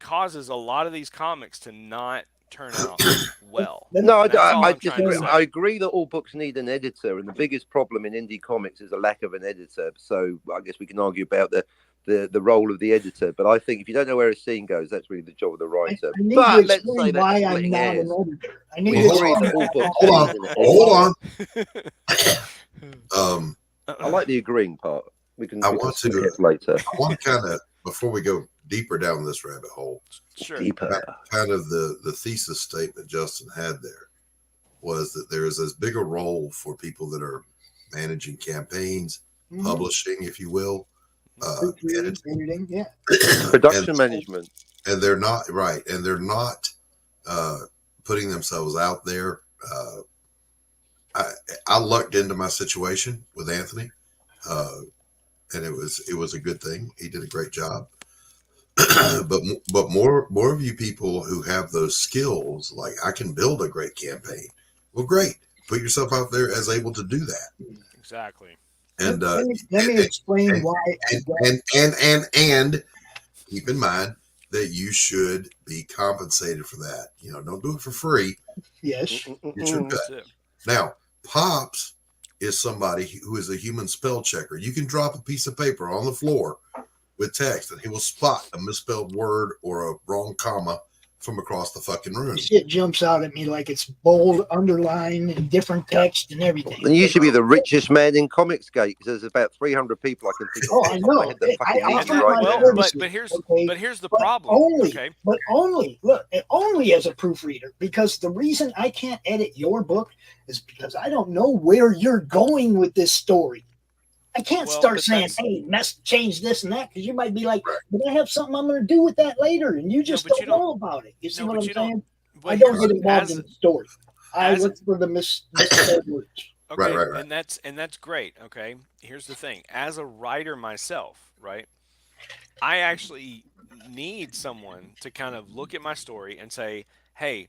causes a lot of these comics to not turn out well. No, That's all I I'm trying to disagree. say. I agree that all books need an editor, and the biggest problem in indie comics is a lack of an editor. So I guess we can argue about the role of the editor. But I think if you don't know where a scene goes, that's really the job of the writer. I need But to let's say explain that's why I'm splitting not hairs. an editor. I need We to agree explain that all why books Hold need on. an editor. Hold on. I like the agreeing part. We can to get later. I want to kind of, before we go deeper down this rabbit hole, Sure. Deeper. kind of the thesis statement Justin had there was that there is as big a role for people that are managing campaigns, Mhm. publishing, if you will, Editing, yeah. Production management. and they're not right, and they're not putting themselves out there. I lucked into my situation with Anthony, and it was a good thing. He did a great job. but more of you people who have those skills, like I can build a great campaign. Well, great. Put yourself out there as able to do that. Exactly. And let me explain why. and keep in mind that you should be compensated for that. Don't do it for free. Yes. Get your cut. That's it. Now, Pops is somebody who is a human spell checker. You can drop a piece of paper on the floor with text, and he will spot a misspelled word or a wrong comma from across the fucking room. Shit jumps out at me like it's bold, underlined, and different text and everything. And you should be the richest man in Comicsgate because there's about 300 people I can think of. Oh, I know. That fucking I need offer you my right now. services, but here's the but problem. Only, Okay. but only as a proofreader, because the reason I can't edit your book is because I don't know where you're going with this story. I can't Well, start but saying, that's- "Hey, change this and that," because you might be like, "But I have something I'm going to do with that later," and you just but don't you don't- know about it. You see no, what but I'm you don't- saying? but I don't here's- get involved as- in the story. I as- look for the misspelled words. Okay, Right. and that's great. Okay, here's the thing: as a writer myself, right, I actually need someone to kind of look at my story and say, "Hey,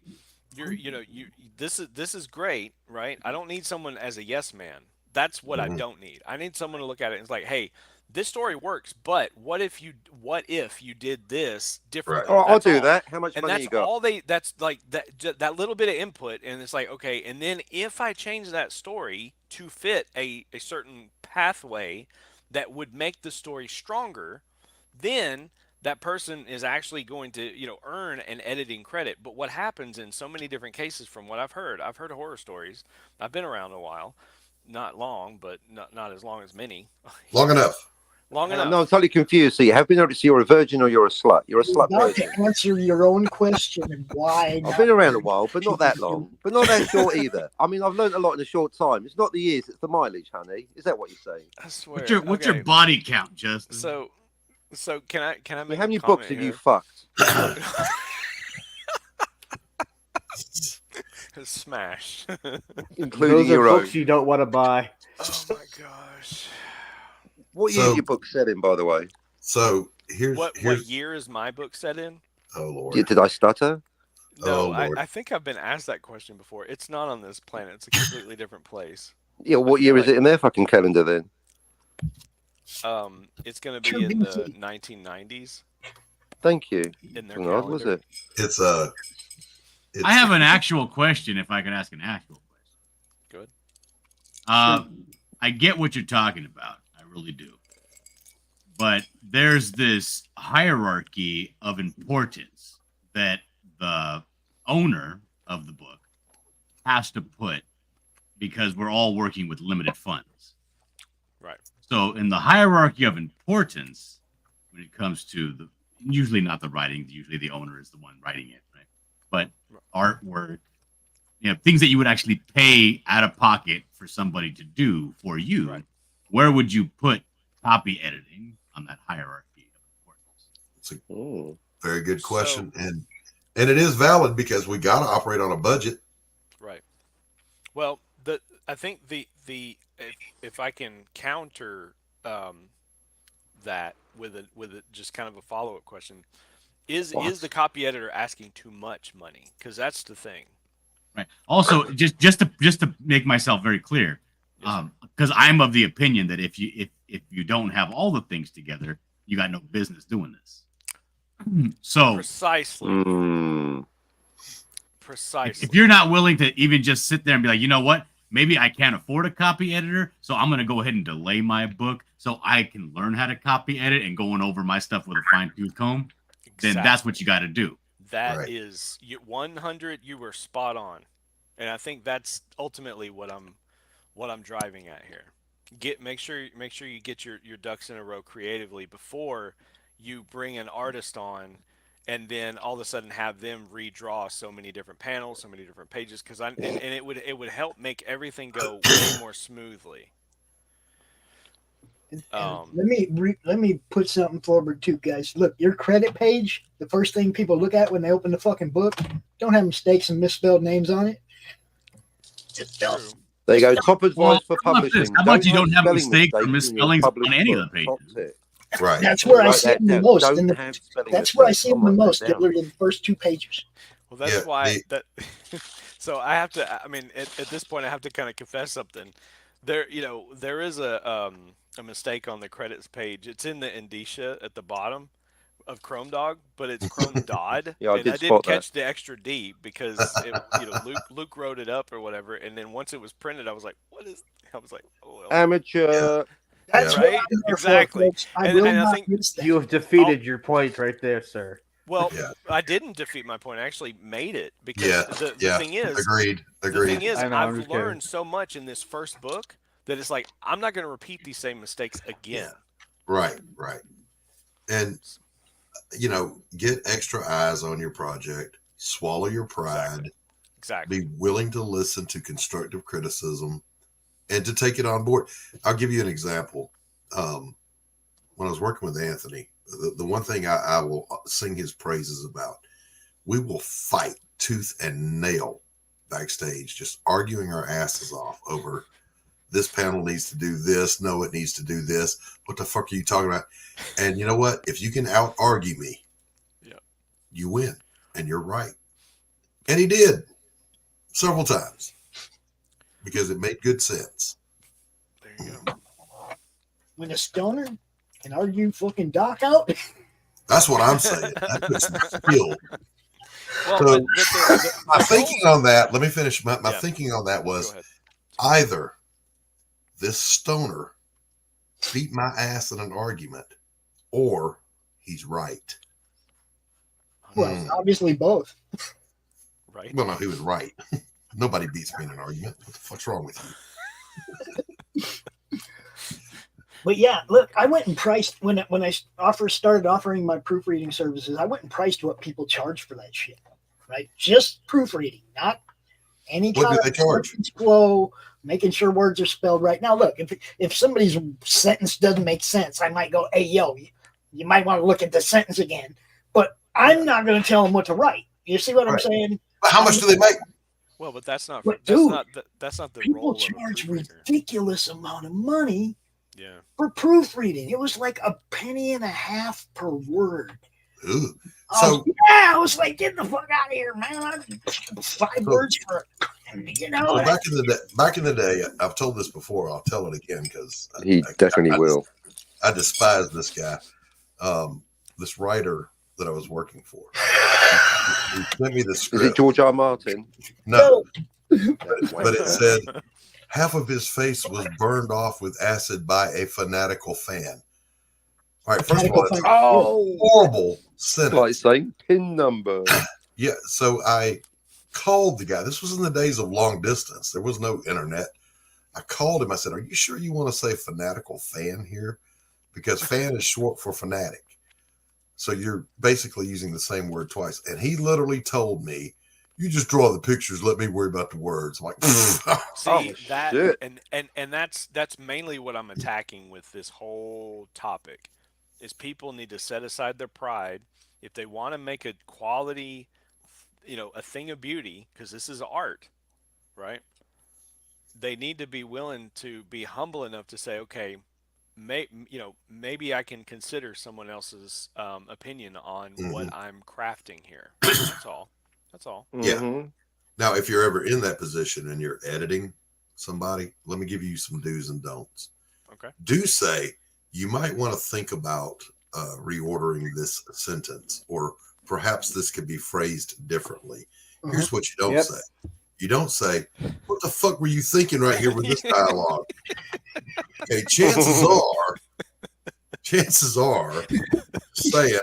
this is great, right?" I don't need someone as a yes man. That's what I don't need. I need someone to look at it and it's like, "Hey, this story works, but what if you did this differently?" Oh, I'll That's do all. that. How much And money that's you got? all that's like that little bit of input, and it's like, okay, and then if I change that story to fit a certain pathway that would make the story stronger, then that person is actually going to earn an editing credit. But what happens in so many different cases, from what I've heard horror stories. I've been around a while, not long, but not as long as many. Long enough. Long enough. No, I'm totally confused. So you have been noticed you're a virgin or you're a slut? You're a slut About virgin. to answer your own question and why. I've been around a while, but not that long. But not that short either. I mean, I've learned a lot in a short time. It's not the years, it's the mileage, honey. Is that what you're saying? I swear. What's your body count, Justin? So can I make How many a books comment have you here? fucked? Smash. Including Those are your own. books you don't want to buy. Oh my gosh. What year So- is your book set in, by the way? So here's What year is my book set in? oh Lord. Did I stutter? No, Oh, Lord. I think I've been asked that question before. It's not on this planet. It's a completely different place. Yeah, what feel year is like- it in their fucking calendar then? It's going to be in the 1990s Thank you. in their Hang on, was calendar. it? It's I have an actual question. If I could ask an actual question. Good. I get what you're talking about. I really do. But there's this hierarchy of importance that the owner of the book has to put because we're all working with limited funds. Right. So in the hierarchy of importance, when it comes to usually not the writing, usually the owner is the one writing it, right? But artwork, things that you would actually pay out of pocket for somebody to do for you, Right. Where would you put copy editing on that hierarchy of importance? Oh. very good question, and it is valid because we got to operate on a budget. Right. Well, I think the if I can counter that with a just kind of a follow up question: Is What? the copy editor asking too much money? Because that's the thing. Right. Also, just to make myself very clear, because I'm of the opinion that if you don't have all the things together, you got no business doing this. So Precisely. Mm. Precisely. if you're not willing to even just sit there and be like, you know what, maybe I can't afford a copy editor, so I'm gonna go ahead and delay my book so I can learn how to copy edit and going over my stuff with a fine tooth comb, then that's what you got to do. That Right. is 100. You were spot on, and I think that's ultimately what I'm driving at here. Make sure you get your ducks in a row creatively before you bring an artist on, and then all of a sudden have them redraw so many different panels, so many different pages. Because and it would help make everything go way more smoothly. And Um, let me put something forward too, guys. Look, your credit page, the first thing people look at when they open the fucking book, don't have mistakes and misspelled names on it. Just True. There you go. Top advice Well, for how about this? publishing. How about you don't have spelling mistakes or mistakes in your misspellings published on any of book. the pages? Top tip. Right. That's where I Write see that them the down. most. Don't In the, have spelling that's where I mistakes. see them I'll the write most. that down. Dillard, in the first 2 pages. Well, that's Yeah, why the- that. So I have to. I mean, at this point, I have to kind of confess something. There is a mistake on the credits page. It's in the indicia at the bottom of Chrome Dog, but it's Chrome Dodd, Yeah, I and did I didn't spot that. catch the extra D because Luke wrote it up or whatever, and then once it was printed, I was like, "What is?" I was like, "Oh well." Amateur. That's Yeah. what Right? I'm there Exactly. for, folks. I And- will and I not think miss that. You have defeated your point right there, sir. Well, Yeah. I didn't defeat my point. I actually made it because Yeah. the Yeah. thing is, Agreed. the thing Agreed. is, I know, I'm I've just kidding. learned so much in this first book that it's like I'm not going to repeat these same mistakes again. Right. Right. And get extra eyes on your project. Swallow your pride. Exactly. Be willing to listen to constructive criticism and to take it on board. I'll give you an example. When I was working with Anthony, the one thing I will sing his praises about, we will fight tooth and nail backstage, just arguing our asses off over this panel needs to do this. No, it needs to do this. What the fuck are you talking about? And you know what? If you can out argue me, you win, and you're right. And he did several times because it made good sense. There you go. When a stoner can argue fucking Doc out, That's what I'm saying. That puts some skill. Well, So, but the My thinking on that, let me finish. My Yeah. thinking on that Go was ahead. either this stoner beat my ass in an argument or he's right. well, obviously both. Right. Well, no, he was right. Nobody beats me in an argument. What the fuck's wrong with you? But yeah, look, I went and priced when I started offering my proofreading services. I went and priced what people charge for that shit, right? Just proofreading, not any What kind do of they charge? flow, making sure words are spelled right. Now, look, if somebody's sentence doesn't make sense, I might go, "Hey, yo, you might want to look at the sentence again." But I'm not going to tell them what to write. You see what I'm Right. saying? But how much do they make? Well, but that's not. But That's dude, not. That's not the People role of a charge proofreader. ridiculous amount of money Yeah. for proofreading. It was like $0.015 per word. Ooh. Oh, So, yeah, I was like, get the fuck out of here, man. 5 words for, so back in the day, I've told this before. I'll tell it again because He definitely will. I despise this guy, this writer that I was working for. He sent me the Is it script. George R. Martin? No, but it said half of his face was burned off with acid by a fanatical fan. All right, first of all, it's a Oh, horrible sentence. like saying pin number. Yeah, so I called the guy. This was in the days of long distance. There was no internet. I called him. I said, "Are you sure you want to say fanatical fan here? Because fan is short for fanatic. So you're basically using the same word twice." And he literally told me, "You just draw the pictures. Let me worry about the words." I'm like, See Oh, that, shit. and that's mainly what I'm attacking with this whole topic, is people need to set aside their pride if they want to make a quality, a thing of beauty, because this is art, right? They need to be willing to be humble enough to say, okay, maybe I can consider someone else's opinion on what Mhm. I'm crafting here. That's all. That's all. Yeah. Mhm. Now, if you're ever in that position and you're editing somebody, let me give you some do's and don'ts. Okay. Do say you might want to think about reordering this sentence, or perhaps this could be phrased differently. Here's what you don't Yep. say. You don't say, "What the fuck were you thinking right here with this dialogue?" Okay, chances are saying,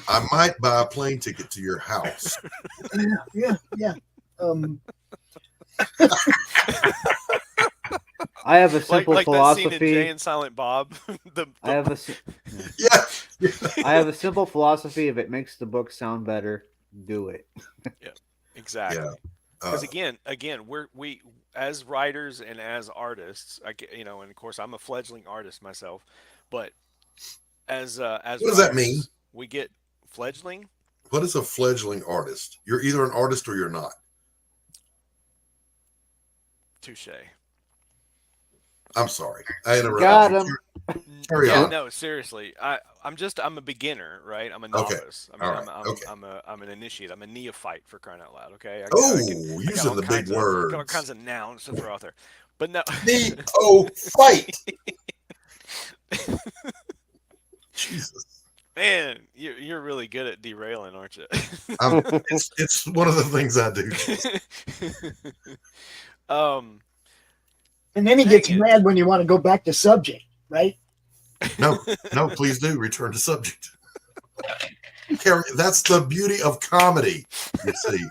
"I might buy a plane ticket to your house." Yeah. I have a simple like that scene in philosophy. Jay and Silent Bob. I have a Yeah. I have a simple philosophy. If it makes the book sound better, do it. Exactly. Yeah. Because again, we as writers and as artists, and of course I'm a fledgling artist myself, but as What does that mean? writers, we get fledgling. What is a fledgling artist? You're either an artist or you're not. Touche. I'm sorry. I interrupted. Got you. him. Carry Yeah, on. no, seriously. I'm a beginner, right? I'm a Okay. novice. All right. Okay. I'm an initiate. I'm a neophyte, for crying out loud. Okay. I Oh, got using all the big kinds of- words. got all kinds of nouns to throw out there, but no. Fight. Jesus. Man, you're really good at derailing, aren't you? It's one of the things I do. And then he Dang gets it. mad when you want to go back to subject, right? No, please do return to subject. Carrie, that's the beauty of comedy, you see.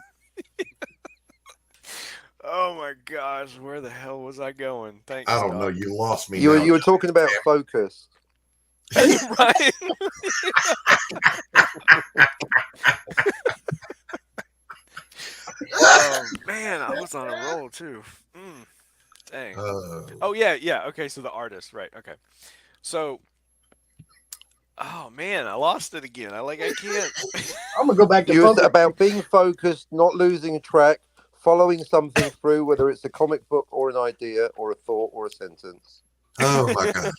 Oh my gosh, where the hell was I going? Thanks. I don't know. Doc. You lost me. You now. were talking about focus. Right? Oh man, I was on a roll too. Dang. Oh yeah. Okay, so the artist, right? Okay, so. Oh man, I lost it again. I can't. I'm gonna go back to You were focus. about being focused, not losing track, following something through, whether it's a comic book or an idea or a thought or a sentence. Oh my God.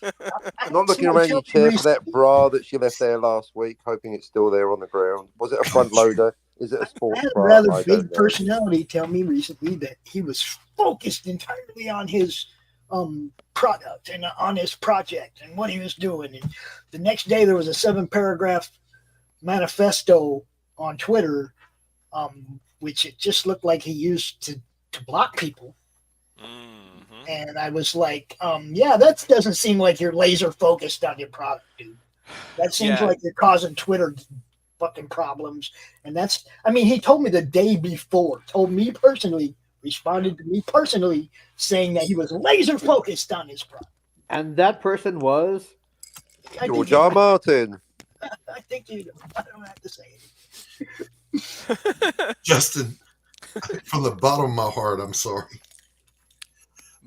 Not looking around your chair for that bra that she left there last week, hoping it's still there on the ground. Was it a front loader? Is it a I sports had a bra? rather I big don't know. personality tell me recently that he was focused entirely on his product and on his project and what he was doing. And the next day there was a 7-paragraph manifesto on Twitter, which it just looked like he used to block people. Mm-hmm. And I was like, yeah, that doesn't seem like you're laser focused on your product, dude. That seems Yeah. like you're causing Twitter fucking problems. And he told me the day before, responded to me personally, saying that he was laser focused on his product. And that person was. George R. Martin. I think I don't have to say it. Justin, from the bottom of my heart, I'm sorry.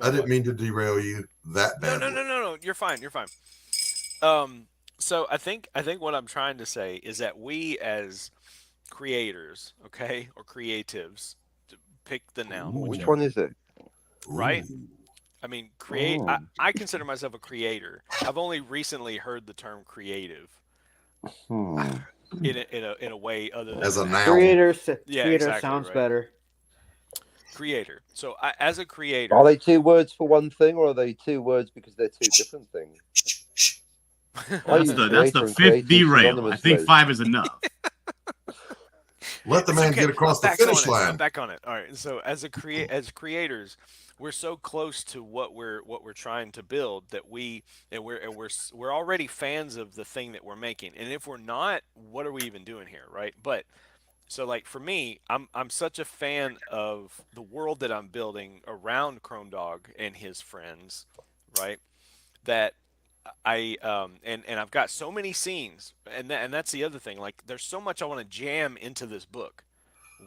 I didn't mean to derail you that badly. No. You're fine. So I think what I'm trying to say is that we as creators, okay, or creatives, to pick the noun, Which one is it? right? Ooh. I mean, create. Oh. I consider myself a creator. I've only recently heard the term creative in a way other than As a that. noun. Creator exactly sounds right. better. Creator. So as a creator, Are they two words for one thing, or are they two words because they're two different things? That's the fifth derail. I think 5 is enough. Let the It's man okay. get across the I'm back on finish it. I'm line. back on it. All right. So as creators, we're so close to what we're trying to build that we're already fans of the thing that we're making. And if we're not, what are we even doing here, right? But so like for me, I'm such a fan of the world that I'm building around Chrome Dog and his friends, right? That and I've got so many scenes, and that's the other thing. Like, there's so much I want to jam into this book,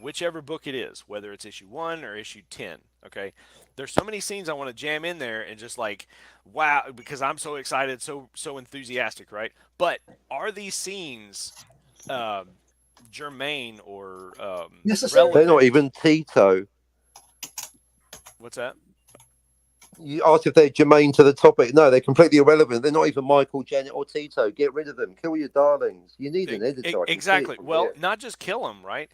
whichever book it is, whether it's issue 1 or issue 10. Okay, there's so many scenes I want to jam in there, and just like, wow, because I'm so excited, so enthusiastic, right? But are these scenes germane or Necessary. They're relevant? not even Tito. What's that? You asked if they're germane to the topic. No, they're completely irrelevant. They're not even Michael, Janet, or Tito. Get rid of them. Kill your darlings. You need an editor. I can see it Exactly. from Well, here. not just kill them, right?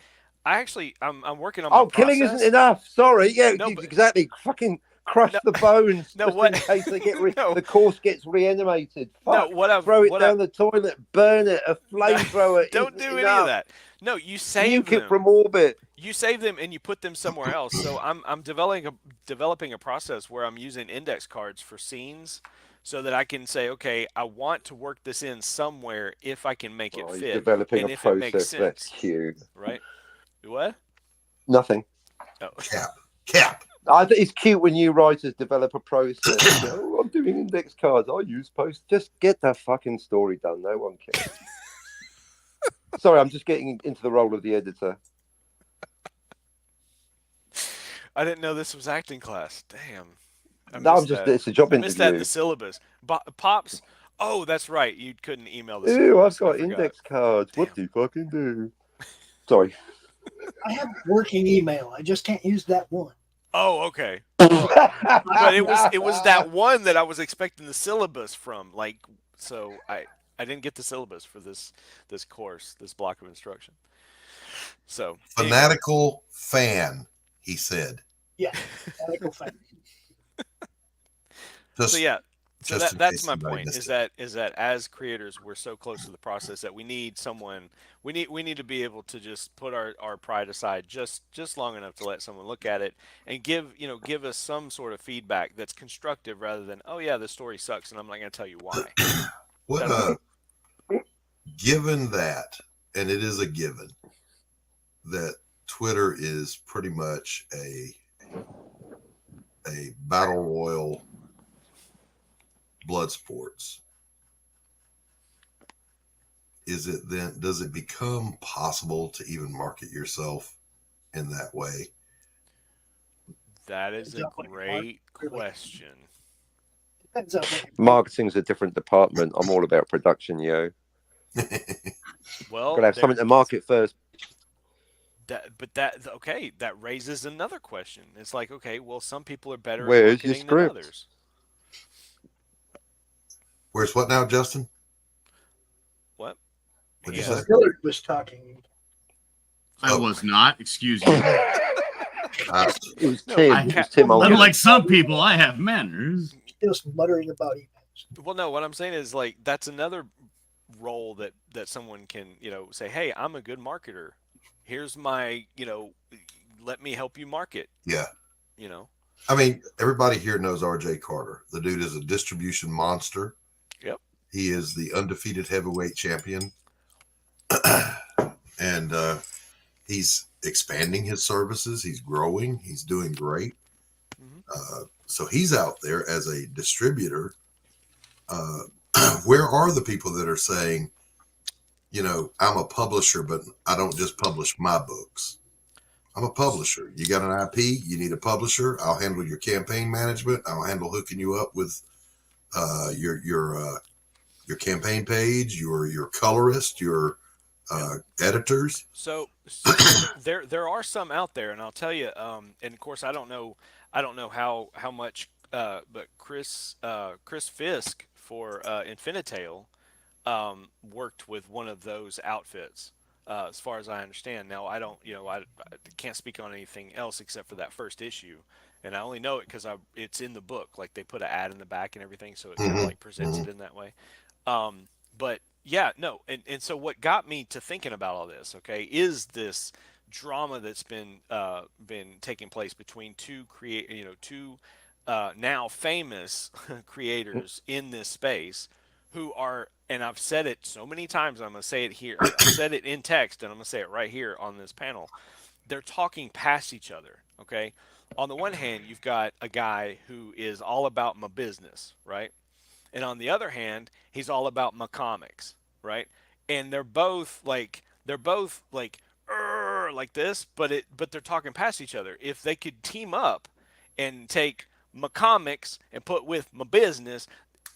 I'm working on. Oh, my killing process. isn't enough. Sorry. Yeah, No, but- exactly. Fucking crush the bones. No, just what- in case they get No. the corpse gets reanimated. No, Fuck. Throw it down the toilet. Burn it. A flamethrower. Don't do any of that. No, you save Nuke it them. from orbit. You save them and you put them somewhere else. So I'm developing a process where I'm using index cards for scenes, so that I can say, okay, I want to work this in somewhere if I can make it He's fit, developing and a if it makes process. That's sense, cute. right? What? Nothing. Oh. Cap. I think it's cute when new writers develop a process. Oh, I'm doing index cards. I use post. Just get the fucking story done. No one cares. Sorry, I'm just getting into the role of the editor. I didn't know this was acting class. Damn. It's a job I missed that in interview. the syllabus. Pops. Oh, that's right. You couldn't email the Ew, I've syllabus. got I forgot. index cards. What do you fucking do? Sorry. I have working email. I just can't use that one. Oh, okay. But it was that one that I was expecting the syllabus from. Like, so I didn't get the syllabus for this course, this block of instruction. So Fanatical fan, he said. Yeah, fanatical fan. Just, So yeah, so just in that's case my somebody point. missed Is it. that as creators, we're so close to the process that we need someone. We need to be able to just put our pride aside just long enough to let someone look at it and give us some sort of feedback that's constructive, rather than, oh yeah, the story sucks and I'm not going to tell you why. What given that, and it is a given that Twitter is pretty much a battle royal blood sports. Does it become possible to even market yourself in that way? That is a great question. Depends on Marketing's a different department. I'm all about production, yo. Well, Gotta have something to market first. That raises another question. It's like, okay, well, some people are better Where's at your marketing than script? others. Where's what now, Justin? What? What'd you Yeah. say? Hillard was talking. I was not. Excuse me. It was No, Tim. I It was Tim. Unlike some people, I have manners. Just muttering about emails. Well, no, what I'm saying is, like, that's another role that someone can, say, hey, I'm a good marketer. Here's my, let me help you market. Yeah. You know. I mean, everybody here knows RJ Carter. The dude is a distribution monster. Yep. He is the undefeated heavyweight champion. And he's expanding his services. He's growing. He's doing great. So he's out there as a distributor. Where are the people that are saying, I'm a publisher, but I don't just publish my books. I'm a publisher. You got an IP, you need a publisher. I'll handle your campaign management. I'll handle hooking you up with your campaign page, your colorist, your editors. So there are some out there, and I'll tell you. And of course, I don't know how much, but Chris Fisk for Infinitail worked with one of those outfits. As far as I understand. Now, I don't, I can't speak on anything else except for that first issue, and I only know it because it's in the book. Like, they put an ad in the back and everything, so it kind of like presents it in that way. But yeah, no, and so what got me to thinking about all this, okay, is this drama that's been taking place between two now famous creators in this space, who are, and I've said it so many times, I'm going to say it here. I've said it in text, and I'm going to say it right here on this panel. They're talking past each other, okay? On the one hand, you've got a guy who is all about my business, right? And on the other hand, he's all about my comics, right? And they're both like this, but they're talking past each other. If they could team up and take my comics and put with my business,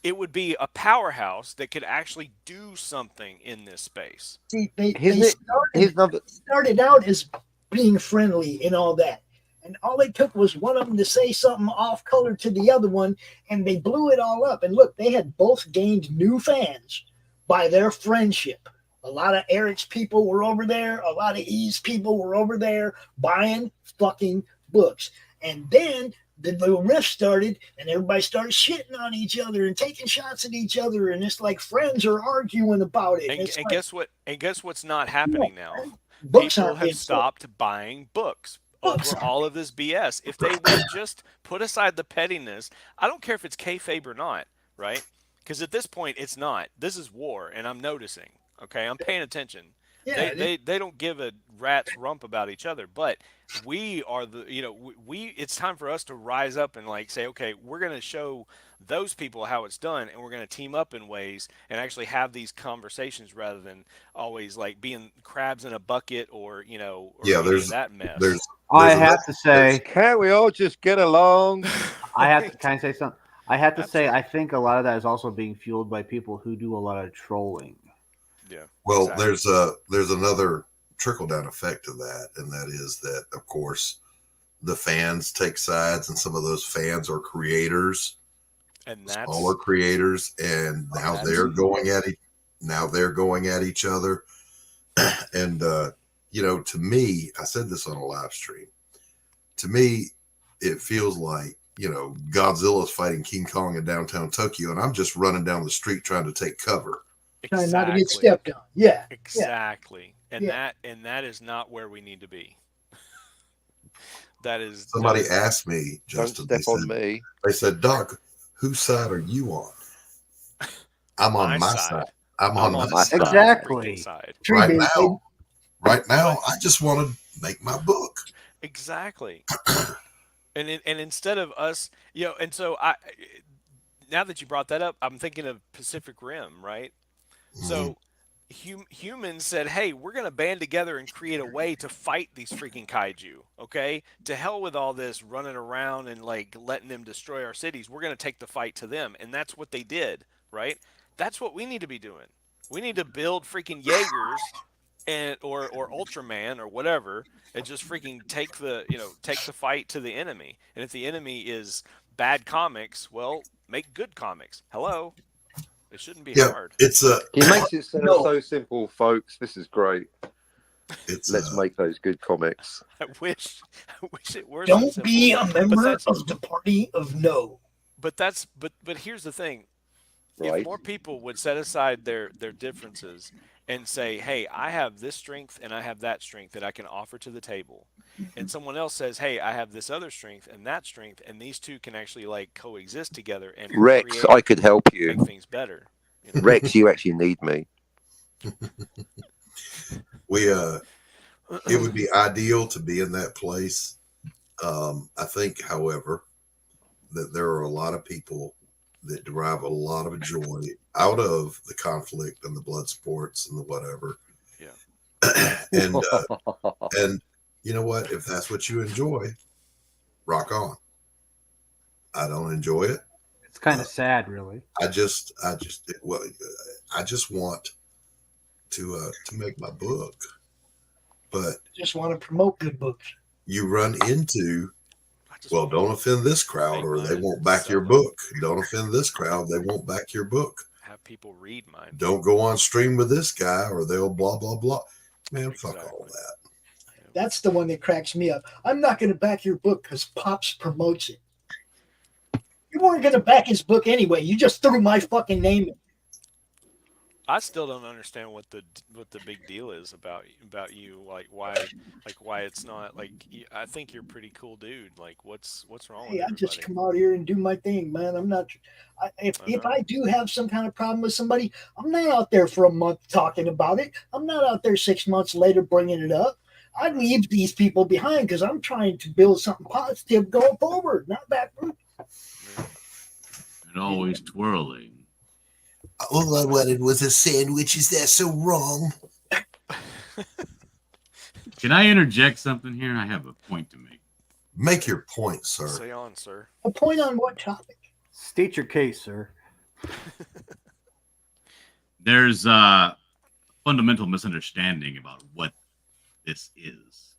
it would be a powerhouse that could actually do something in this space. See, they Started out as being friendly and all that, And all it took was one of them to say something off color to the other one, and they blew it all up. And look, they had both gained new fans by their friendship. A lot of Eric's people were over there. A lot of E's people were over there buying fucking books. And then the little rift started, and everybody started shitting on each other and taking shots at each other, and it's like friends are arguing about it. And Like, guess what? And guess what's not happening now? books People aren't have being sold. stopped buying books Books over all of this BS. If they would just put aside the pettiness, I don't care if it's kayfabe or not, right? Because at this point, it's not. This is war, and I'm noticing. Okay, I'm paying attention. Yeah, They don't give a rat's rump about each other, but we are it's time for us to rise up and like say, okay, we're going to show those people how it's done, and we're going to team up in ways and actually have these conversations rather than always like being crabs in a bucket or Yeah, any there's of that mess. I There's a- have to say, Can't we all just get along? I have to. Can I say something? I have to say, I think a lot of that is also being fueled by people who do a lot of trolling. Yeah. Well, exactly. there's another trickle down effect to that, and that is that, of course, the fans take sides, and some of those fans are creators, And that's smaller creators, and now they're going at each other. And to me, I said this on a live stream. To me, it feels like Godzilla's fighting King Kong in downtown Tokyo, and I'm just running down the street trying to take cover. trying not to get stepped on. Yeah. Exactly. And Yeah. that is not where we need to be. That is Somebody asked me, Don't Justin, step on me. they said, Doc, whose side are you on? I'm on my side. I'm on my side. Exactly. Side. Tree Right baby. now, I just want to make my book. Exactly. and instead of us, and so now that you brought that up, I'm thinking of Pacific Rim, right? So humans said, hey, we're going to band together and create a way to fight these freaking kaiju, okay? To hell with all this running around and like letting them destroy our cities. We're going to take the fight to them. And that's what they did, right? That's what we need to be doing. We need to build freaking Jaegers or Ultraman or whatever, and just freaking take the fight to the enemy. And if the enemy is bad comics, well, make good comics. Hello. It shouldn't be hard. He makes it sound so simple, folks. This is great. Let's make those good comics. I wish it were. Don't so be a simple. member of the party of no. But here's the thing. Right. If more people would set aside their differences and say, hey, I have this strength and I have that strength that I can offer to the table, and someone else says, hey, I have this other strength and that strength, and these two can actually like coexist together and Rex, I could help you. make things better. Rex, you actually need me. It would be ideal to be in that place. I think, however, that there are a lot of people that derive a lot of joy out of the conflict and the blood sports and the whatever. Yeah. and you know what? If that's what you enjoy, rock on. I don't enjoy it. It's kind of sad, really. I just want to make my book, but Just want to promote good books. you run into, well, don't offend this crowd or they won't back your book. Don't offend this crowd, they won't back your book. Have people read mine. Don't go on stream with this guy or they'll blah blah blah. Man, fuck all that. That's the one that cracks me up. I'm not going to back your book because Pops promotes it. You weren't going to back his book anyway. You just threw my fucking name in. I still don't understand what the big deal is about you. Like why it's not like I think you're a pretty cool dude. Like what's wrong Hey, with I everybody? just come out here and do my thing, man. I'm not. If I do have some kind of problem with somebody, I'm not out there for a month talking about it. I'm not out there 6 months later bringing it up. I leave these people behind because I'm trying to build something positive going forward, not backward. And always twirling. All I wanted was a sandwich. Is that so wrong? Can I interject something here? I have a point to make. Make your point, sir. Say on, sir. A point on what topic? State your case, sir. There's a fundamental misunderstanding about what this is.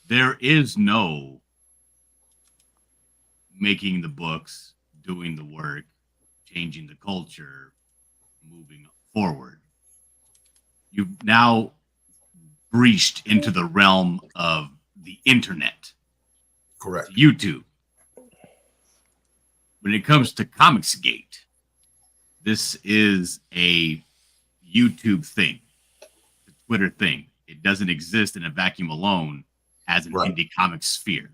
there is no making the books, doing the work, changing the culture, moving forward. You've now breached into the realm of the internet, Correct. YouTube. When it comes to Comicsgate, this is a YouTube thing, a Twitter thing. It doesn't exist in a vacuum alone as an Right. indie comic sphere.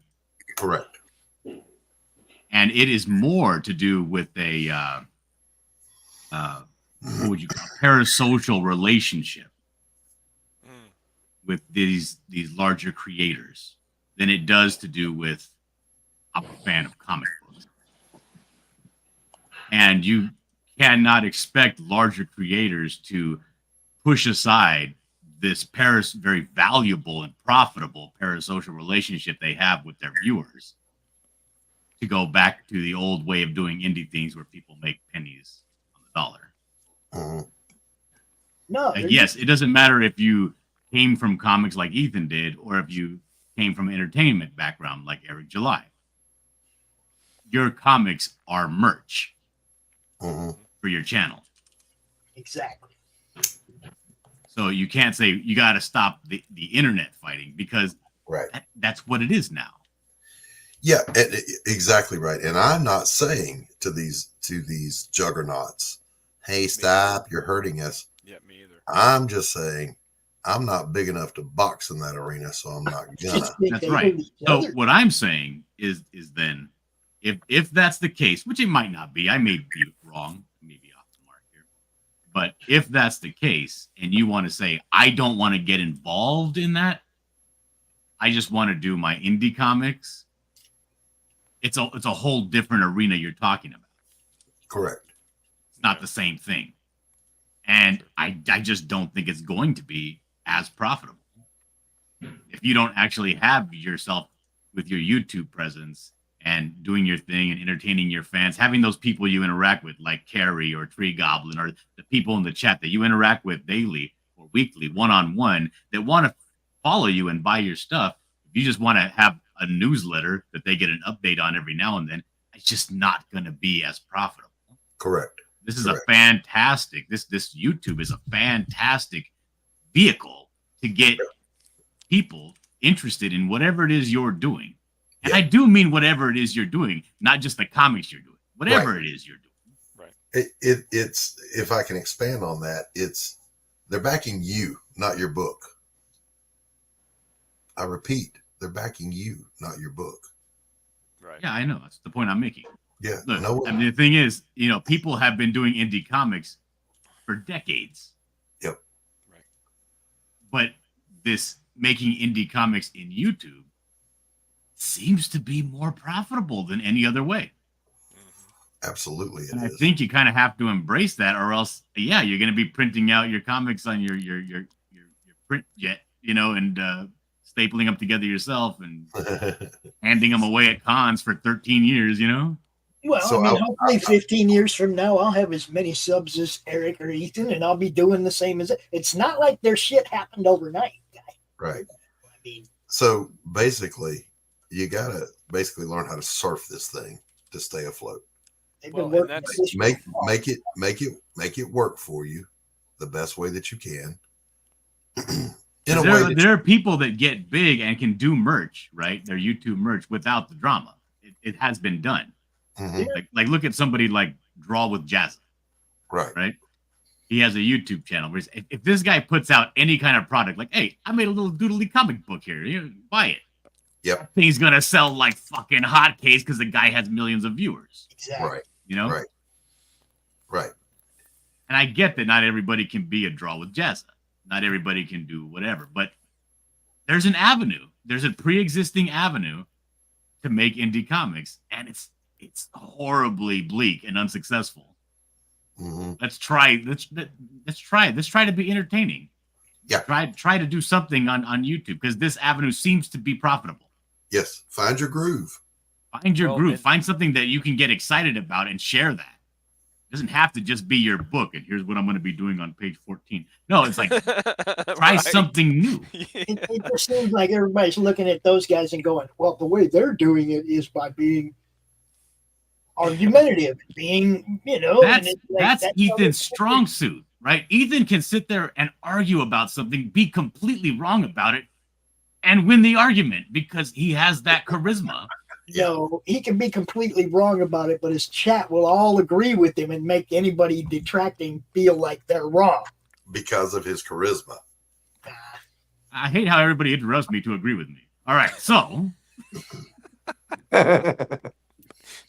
Correct. And it is more to do with a what would you call it? Parasocial relationship Mm. with these larger creators than it does to do with I'm a fan of comic books. And you cannot expect larger creators to push aside this very valuable and profitable parasocial relationship they have with their viewers to go back to the old way of doing indie things where people make pennies on the dollar. Mhm. No, Like, yes, it doesn't matter if you came from comics like Ethan did or if you came from an entertainment background like Eric July. Your comics are merch Mhm. for your channel. exactly. So you can't say you got to stop the internet fighting because Right. that's what it is now. Yeah, exactly right. And I'm not saying to these juggernauts, "Hey, stop! You're hurting us." Yeah, me either. I'm just saying, I'm not big enough to box in that arena, so I'm not gonna. Just think That's they right. hate each So other. what I'm saying is then if that's the case, which it might not be, I may be wrong, maybe off the mark here. But if that's the case, and you want to say, I don't want to get involved in that, I just want to do my indie comics, it's a whole different arena you're talking about. Correct. It's not the same thing. And I just don't think it's going to be as profitable. If you don't actually have yourself with your YouTube presence and doing your thing and entertaining your fans, having those people you interact with, like Carrie or Tree Goblin, or the people in the chat that you interact with daily or weekly, one-on-one, that want to follow you and buy your stuff. If you just want to have a newsletter that they get an update on every now and then, it's just not going to be as profitable. Correct. This is Correct. a fantastic, this YouTube is a fantastic vehicle to get people interested in whatever it is you're doing. And Yeah. I do mean whatever it is you're doing, not just the comics you're doing, whatever it is you're doing. It's if I can expand on that, they're backing you, not your book. I repeat, they're backing you, not your book. Right. Yeah, I know. That's the point I'm making. Yeah. Look, No. I mean, the thing is, people have been doing indie comics for decades. Yep. Right. But this making indie comics in YouTube seems to be more profitable than any other way. Absolutely, it And I is. think you kind of have to embrace that, or else, yeah, you're going to be printing out your comics on your print jet, and stapling them together yourself and handing them away at cons for 13 years, Well, So I mean, I- hopefully 15 years from now, I'll have as many subs as Eric or Ethan, and I'll be doing the same as it. It's not like their shit happened overnight, guys. Right. I mean, So basically, you gotta learn how to surf this thing to stay afloat. they've Well, been and working that's- for this Make for a while. make it work for you the best way that you can. In a way that there are people that get big and can do merch, right? Their YouTube merch without the drama. It has been done. Mhm, Like look at somebody like Draw with Jazza, right. right? He has a YouTube channel where if this guy puts out any kind of product, like, hey, I made a little doodly comic book here, buy it. Yep. That thing's gonna sell like fucking hotcakes because the guy has millions of viewers, Exactly. Right. Right. Right. And I get that not everybody can be a Draw with Jazza. Not everybody can do whatever, but there's an avenue. There's a pre-existing avenue to make indie comics, and it's horribly bleak and unsuccessful. Mhm. Let's try. Let's try it. Let's try to be entertaining. Yeah. Try to do something on YouTube because this avenue seems to be profitable. Yes. Find your groove. Find your Well, groove. and- Find something that you can get excited about and share that. doesn't have to just be your book and here's what I'm going to be doing on page 14. No, it's like try something new. It just seems like everybody's looking at those guys and going, well, the way they're doing it is by being argumentative, being, That's Ethan's strong suit, right? Ethan can sit there and argue about something, be completely wrong about it, and win the argument because he has that charisma. He can be completely wrong about it, but his chat will all agree with him and make anybody detracting feel like they're wrong because of his charisma. I hate how everybody interrupts me to agree with me. All right, so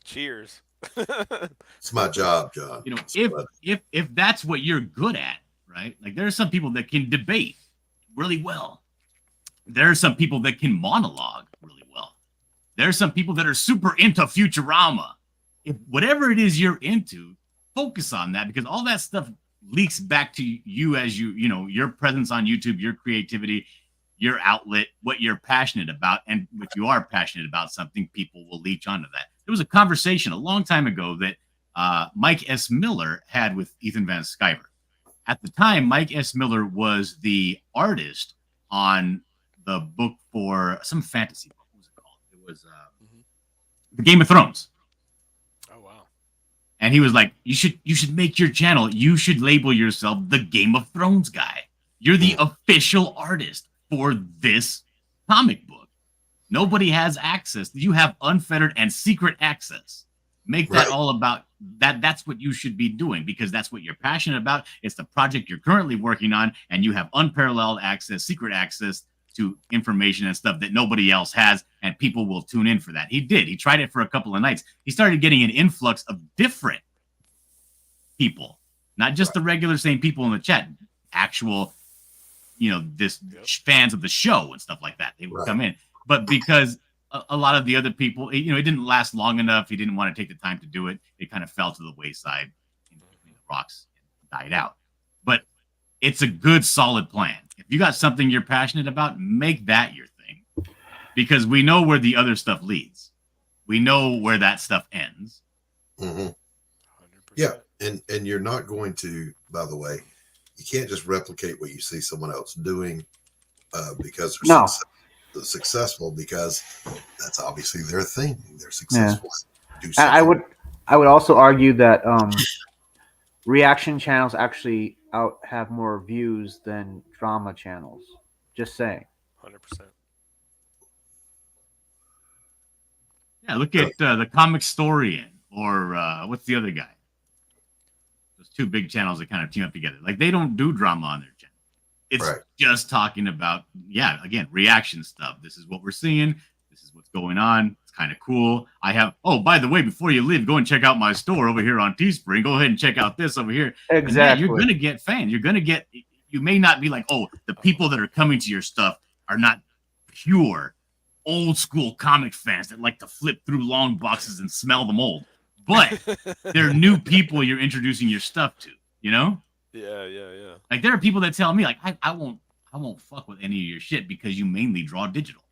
cheers. It's my job, John. If that's what you're good at, right? Like there are some people that can debate really well. There are some people that can monologue really well. There are some people that are super into Futurama. If whatever it is you're into, focus on that because all that stuff leaks back to you as your presence on YouTube, your creativity, your outlet, what you're passionate about. And if you are passionate about something, people will leech onto that. There was a conversation a long time ago that Mike S. Miller had with Ethan Van Sciver. At the time, Mike S. Miller was the artist on the book for some fantasy book. What was it called? It was the Game of Thrones. Oh wow! And he was like, "You should make your channel. You should label yourself the Game of Thrones guy. You're the official artist for this comic book. Nobody has access. You have unfettered and secret access. Make that all about that. That's what you should be doing because that's what you're passionate about. It's the project you're currently working on, and you have unparalleled access, secret access to information and stuff that nobody else has, and people will tune in for that." He did. He tried it for a couple of nights. He started getting an influx of different people, not just the regular same people in the chat, actual, fans of the show and stuff like that. They would come in. But because a lot of the other people, it didn't last long enough. He didn't want to take the time to do it. It kind of fell to the wayside in between the rocks and died out. But it's a good, solid plan. If you got something you're passionate about, make that your thing. Because we know where the other stuff leads. We know where that stuff ends. Mm-hmm. Yeah. And you're not going to, by the way, you can't just replicate what you see someone else doing because they're successful because that's obviously their thing. They're successful. Yeah. I would also argue that reaction channels actually have more views than drama channels. Just saying. 100%. Yeah, look at the Comic Storian or what's the other guy? Those two big channels that kind of team up together. Like they don't do drama on their channel. It's just talking about, again, reaction stuff. This is what we're seeing. This is what's going on. It's kind of cool. By the way, before you leave, go and check out my store over here on Teespring. Go ahead and check out this over here. Exactly. You're going to get fans. You may not be like, the people that are coming to your stuff are not pure old school comic fans that like to flip through long boxes and smell them old. But they're new people you're introducing your stuff to, Yeah. Like there are people that tell me like I won't fuck with any of your shit because you mainly draw digital.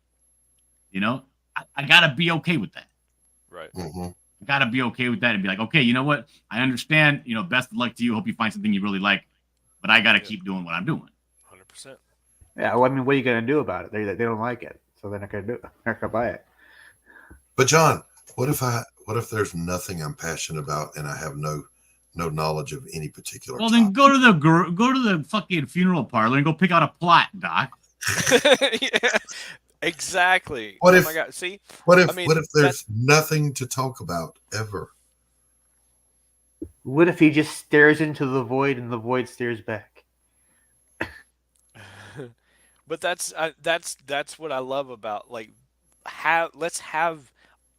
I gotta be okay with that. Right. Mm-hmm. I gotta be okay with that and be like, okay, you know what? I understand. Best of luck to you. Hope you find something you really like. But I gotta keep doing what I'm doing. 100%. Yeah. Well, I mean, what are you gonna do about it? They don't like it, so they're not gonna do it. They're not gonna buy it. But John, what if there's nothing I'm passionate about and I have no knowledge of any particular Well, topic? then go to the fucking funeral parlor and go pick out a plot, Doc. Yeah, exactly. What oh if? my God. See, what if there's nothing to talk about ever? What if he just stares into the void and the void stares back? But that's what I love about let's have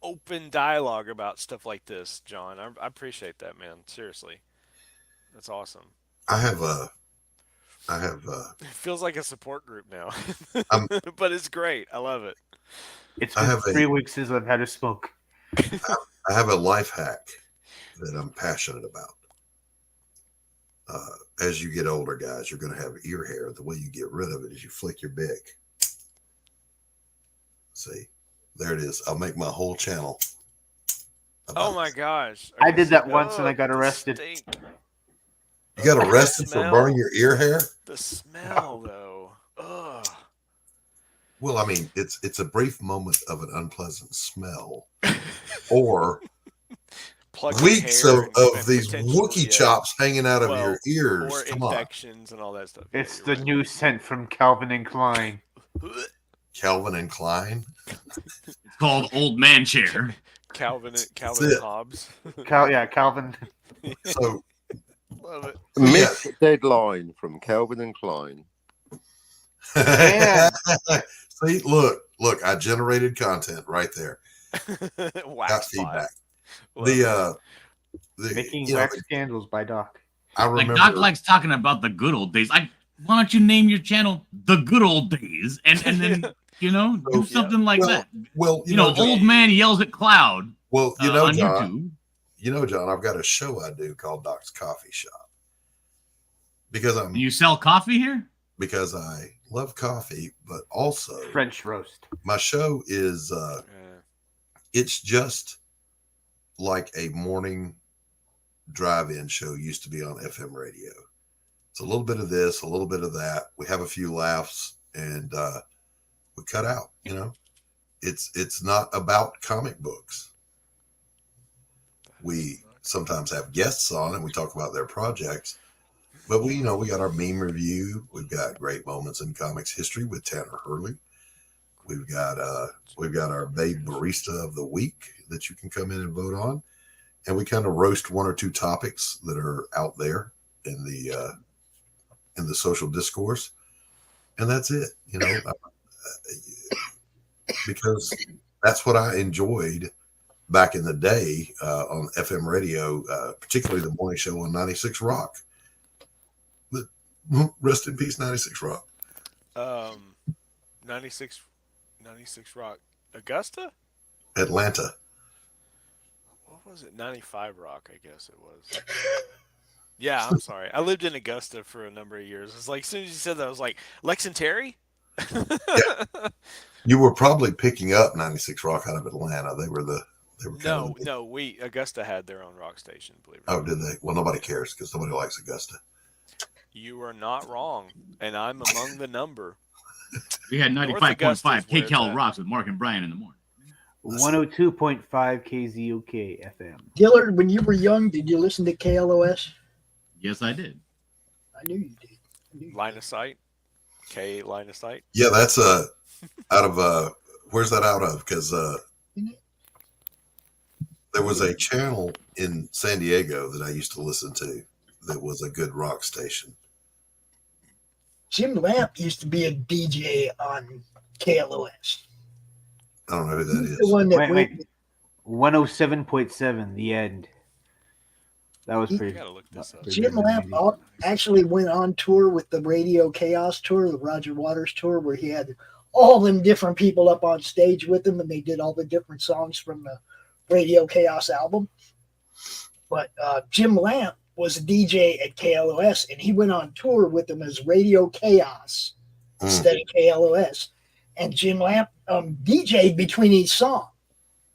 open dialogue about stuff like this, John. I appreciate that, man. Seriously, that's awesome. I have It feels like a support group now, but it's great. I love it. It's been 3 weeks since I've had a smoke. I have a life hack that I'm passionate about. As you get older, guys, you're going to have ear hair. The way you get rid of it is you flick your beak. See, there it is. I'll make my whole channel Oh about my that. gosh! I did that once and I Oh, got the arrested. stink. You got Oh, the arrested for burning smell. your ear hair? The smell, though. Ugh. Well, I mean, it's a brief moment of an unpleasant smell, or Plucking weeks hair of and these potential, Wookie yeah. chops hanging out of your Well, ears. or Come on, infections and all that stuff. Yeah, It's you're the new scent from Calvin and Klein. right. Calvin and Klein. It's called Old Man Chair. Calvin That's and it. Hobbes. Calvin. So Love it. So, yeah. Missed deadline from Calvin and Klein. Man. See, look, I generated content right there. Got Wax feedback. Love it. The Making you know, wax candles by Doc. I Like remember. Doc likes talking about the good old days. Like, why don't you name your channel The Good Old Days and then do So, something like well, that. well, You know, John, old man yells at cloud well, on John, YouTube. John, I've got a show I do called Doc's Coffee Shop because And you sell coffee here? because I love coffee, but also French roast. my show is it's just like a morning drive-in show used to be on FM radio. It's a little bit of this, a little bit of that. We have a few laughs, and we cut out. It's not about comic books. We sometimes have guests on, and we talk about their projects. But we got our meme review. We've got great moments in comics history with Tanner Hurley. We've got our Babe Barista of the Week that you can come in and vote on, and we kind of roast one or two topics that are out there in the social discourse, and that's it. Because that's what I enjoyed back in the day on FM radio, particularly the morning show on 96 Rock. Rest in peace, 96 Rock. 96 Rock. Augusta? Atlanta. What was it? 95 Rock, I guess it was. Yeah, I'm sorry. I lived in Augusta for a number of years. It's like, as soon as you said that, I was like, Lex and Terry? Yeah. You were probably picking up 96 Rock out of Atlanta. They were Augusta had their own rock station, believe it. Oh, did they? Well, nobody cares because nobody likes Augusta. You are not wrong, and I'm among the number. We had 95.5 KCal Rocks with Mark and Brian in the morning. 102.5 KZOK FM. Dillard, when you were young, did you listen to KLOS? Yes, I did. I knew you did. Line of Sight? Line of Sight? Yeah, that's out of where's that out of? Because there was a channel in San Diego that I used to listen to that was a good rock station. Jim Lamp used to be a DJ on KLOS. I don't know who that He's is. the one that went. 107.7, The End. That was pretty. Gotta look this up. Jim Lamp actually went on tour with the Radio Chaos tour, the Roger Waters tour, where he had all them different people up on stage with him, and they did all the different songs from the Radio Chaos album. But Jim Lamp was a DJ at KLOS, and he went on tour with them as Radio Chaos instead of KLOS. And Jim Lamp DJ'd between each song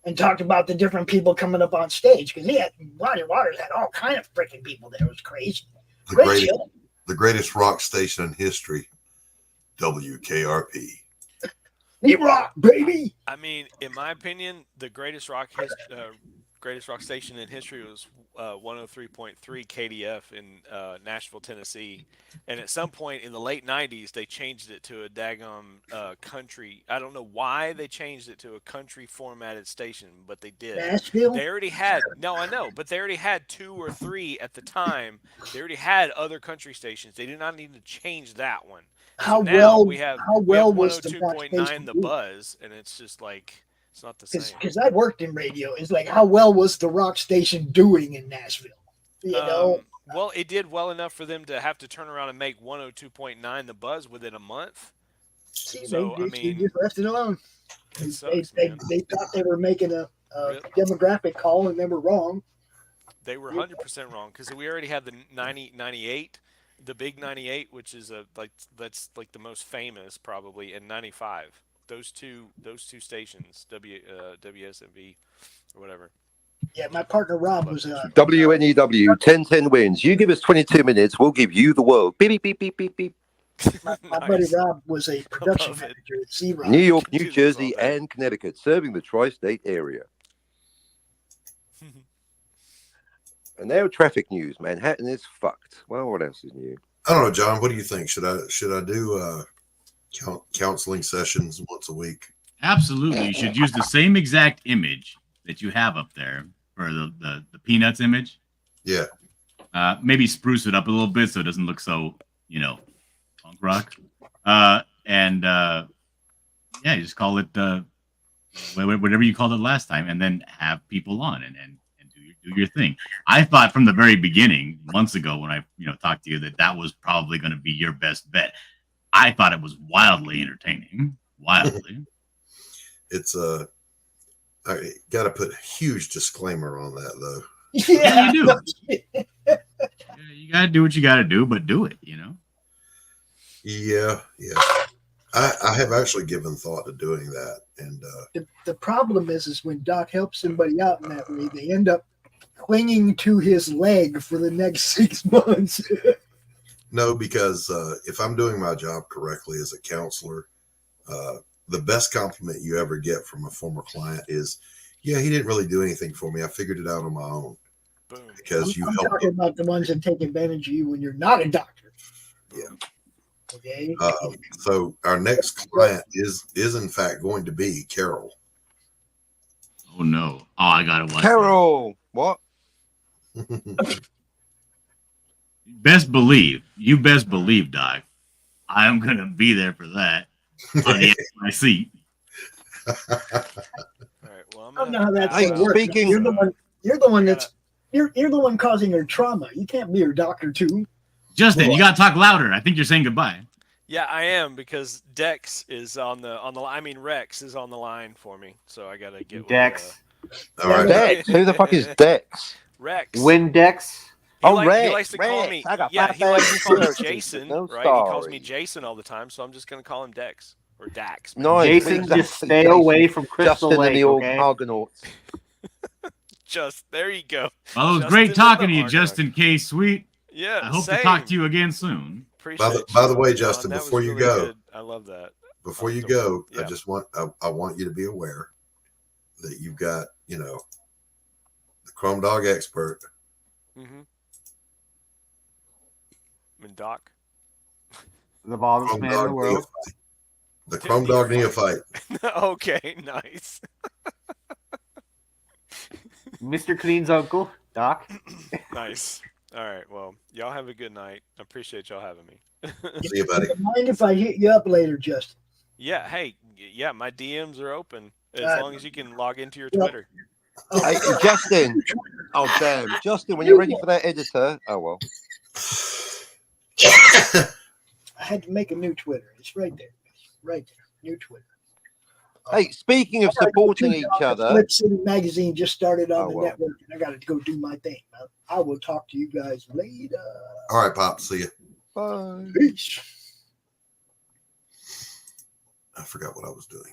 and talked about the different people coming up on stage, because Roger Waters had all kind of freaking people there. It was crazy. The greatest rock station in history, WKRP. He rock, baby. I mean, in my opinion, the greatest rock station in history was 103.3 KDF in Nashville, Tennessee. And at some point in the late 90s, they changed it to a daggum country. I don't know why they changed it to a country formatted station, but they did. Nashville? They already had, no, I know, but they already had 2 or 3 at the time. They already had other country stations. They did not need to change that one. How so well we have was the rock 102.9 station The doing? Buzz, and it's just like, it's not the same. Because I worked in radio. It's like, how well was the rock station doing in Nashville? You know? Well, it did well enough for them to have to turn around and make 102.9 The Buzz within a month. See, So, they just left it alone. It sucks, man. They thought they were making a demographic call, and they were wrong. They were 100% wrong, because we already had the 98, the big 98, which is that's like the most famous probably, and 95. Those two stations, WSMV or whatever. Yeah, my partner Rob was WNEW 10-10 wins. You give us 22 minutes, we'll give you the world. Beep beep beep beep beep beep. my buddy Nice. Rob was a production Love it. manager at Z-Rock. New York, Do New this Jersey, all day. and Connecticut, serving the tri-state area. And now traffic news. Manhattan is fucked. Well, what else is new? I don't know, John. What do you think? Should I do counseling sessions once a week? Absolutely. You should use the same exact image that you have up there for the Peanuts image. Yeah. Maybe spruce it up a little bit so it doesn't look so, punk rock. Yeah, you just call it whatever you called it last time, and then have people on and do your thing. I thought from the very beginning, months ago, when I talked to you, that was probably going to be your best bet. I thought it was wildly entertaining. Wildly. It's I got to put a huge disclaimer on that though. Yeah, you do. Yeah, you got to do what you got to do, but do it. Yeah. I have actually given thought to doing that, and The problem is when Doc helps somebody out in that way, they end up clinging to his leg for the next 6 months. no, because if I'm doing my job correctly as a counselor, the best compliment you ever get from a former client is, "Yeah, he didn't really do anything for me. I figured it out on my own." Boom. Because I'm talking about the ones that take advantage of you when you're not a doctor. Yeah. Okay. So our next client is in fact going to be Carol. Oh no! Oh, I gotta watch. Carol, what? Best believe, Doc. I'm gonna be there for that on the edge of my seat. All right. Well, I don't know how that's Hey, going to work. speaking- You're the one that's you're the one causing her trauma. You can't be her doctor too. Justin, you gotta talk louder. I think you're saying goodbye. Yeah, I am, because Dex is on the I mean Rex is on the line for me, so I gotta get Dex. All right. Dex. Who the fuck is Dex? Rex. Windex. Oh, he Rex, likes to call Rex. me. I got Yeah, he likes to call me 5,000 Jason, no right? He calls me sorry. Jason all the time, so I'm just gonna call him Dex or Dax. man. Nice. Jason, Exactly, just stay Jason. away from Crystal Justin Lake, and the okay? Argonauts. Just there you go. Well, it was Justin great and talking the to you, Argonaut. Justin K. Sweet. Yeah. I hope same. to talk to you again soon. Appreciate By the you, way, John. Justin, That was before you really go- good. I love that. Before you Don't go, worry. Yeah. I want you to be aware that you've got, the Chrome Dog expert. Mm-hmm. I mean, Doc. The baldest Chrome man in the Dog world. Neophyte. The Chrome Dog Neophyte. Okay, nice. Mr. Clean's uncle, Doc. Nice. All right. Well, y'all have a good night. I appreciate y'all having me. See you, buddy. Mind if I hit you up later, Justin? Yeah. Hey. Yeah. My DMs are open as Uh, long as you can log into your well- Twitter. Hey, Justin. Oh, damn. Justin, when you're ready for that editor. Oh, well. I had to make a new Twitter. It's right there. Right there. New Twitter. Hey, speaking of supporting each other. Flip City Magazine just started on Oh, the well. network, and I got to go do my thing. I will talk to you guys later. All right, Pop. See you. Bye. Peace. I forgot what I was doing.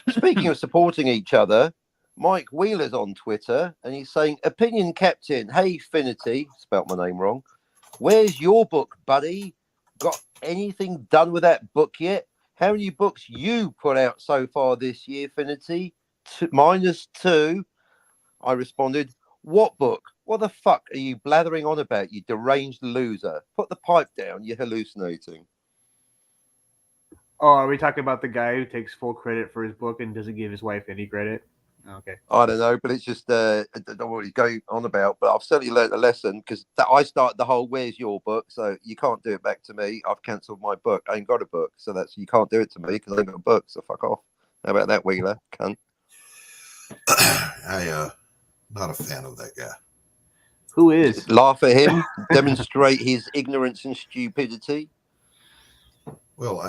Speaking of supporting each other, Mike Wheeler's on Twitter and he's saying, Opinion Captain, hey Finity, spelt my name wrong. Where's your book, buddy? Got anything done with that book yet? How many books you put out so far this year, Finity? -2. I responded, what book? What the fuck are you blathering on about, you deranged loser? Put the pipe down, you're hallucinating. Oh, are we talking about the guy who takes full credit for his book and doesn't give his wife any credit? Okay. I don't know, but it's just I don't know what he's going on about. But I've certainly learned a lesson because I started the whole "Where's your book?" So you can't do it back to me. I've cancelled my book. I ain't got a book, so that's you can't do it to me because I ain't got a book. So fuck off. How about that, Wheeler? Cunt. I not a fan of that guy. Who is? Laugh at him, demonstrate his ignorance and stupidity. Well,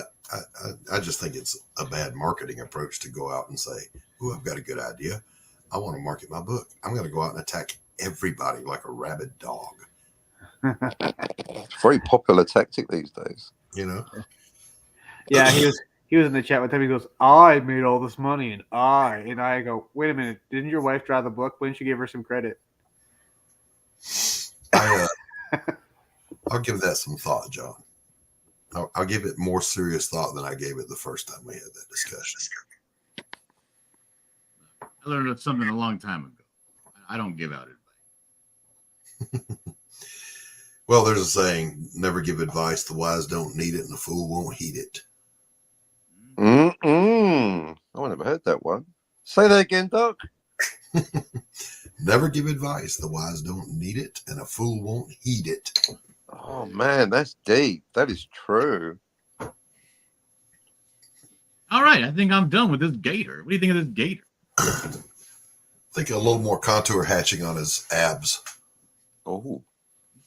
I just think it's a bad marketing approach to go out and say, "Ooh, I've got a good idea. I want to market my book. I'm going to go out and attack everybody like a rabid dog." Very popular tactic these days. You know? Yeah, he was in the chat with him. He goes, "I made all this money, and I go, wait a minute, didn't your wife draw the book? Why didn't you give her some credit?" I'll give that some thought, John. I'll give it more serious thought than I gave it the first time we had that discussion. I learned something a long time ago. I don't give out advice. Well, there's a saying, never give advice. The wise don't need it and the fool won't heed it. Mm-mm. I never heard that one. Say that again, Doc. Never give advice. The wise don't need it and a fool won't heed it. Oh, man, that's deep. That is true. All right, I think I'm done with this gator. What do you think of this gator? I think a little more contour hatching on his abs. Oh,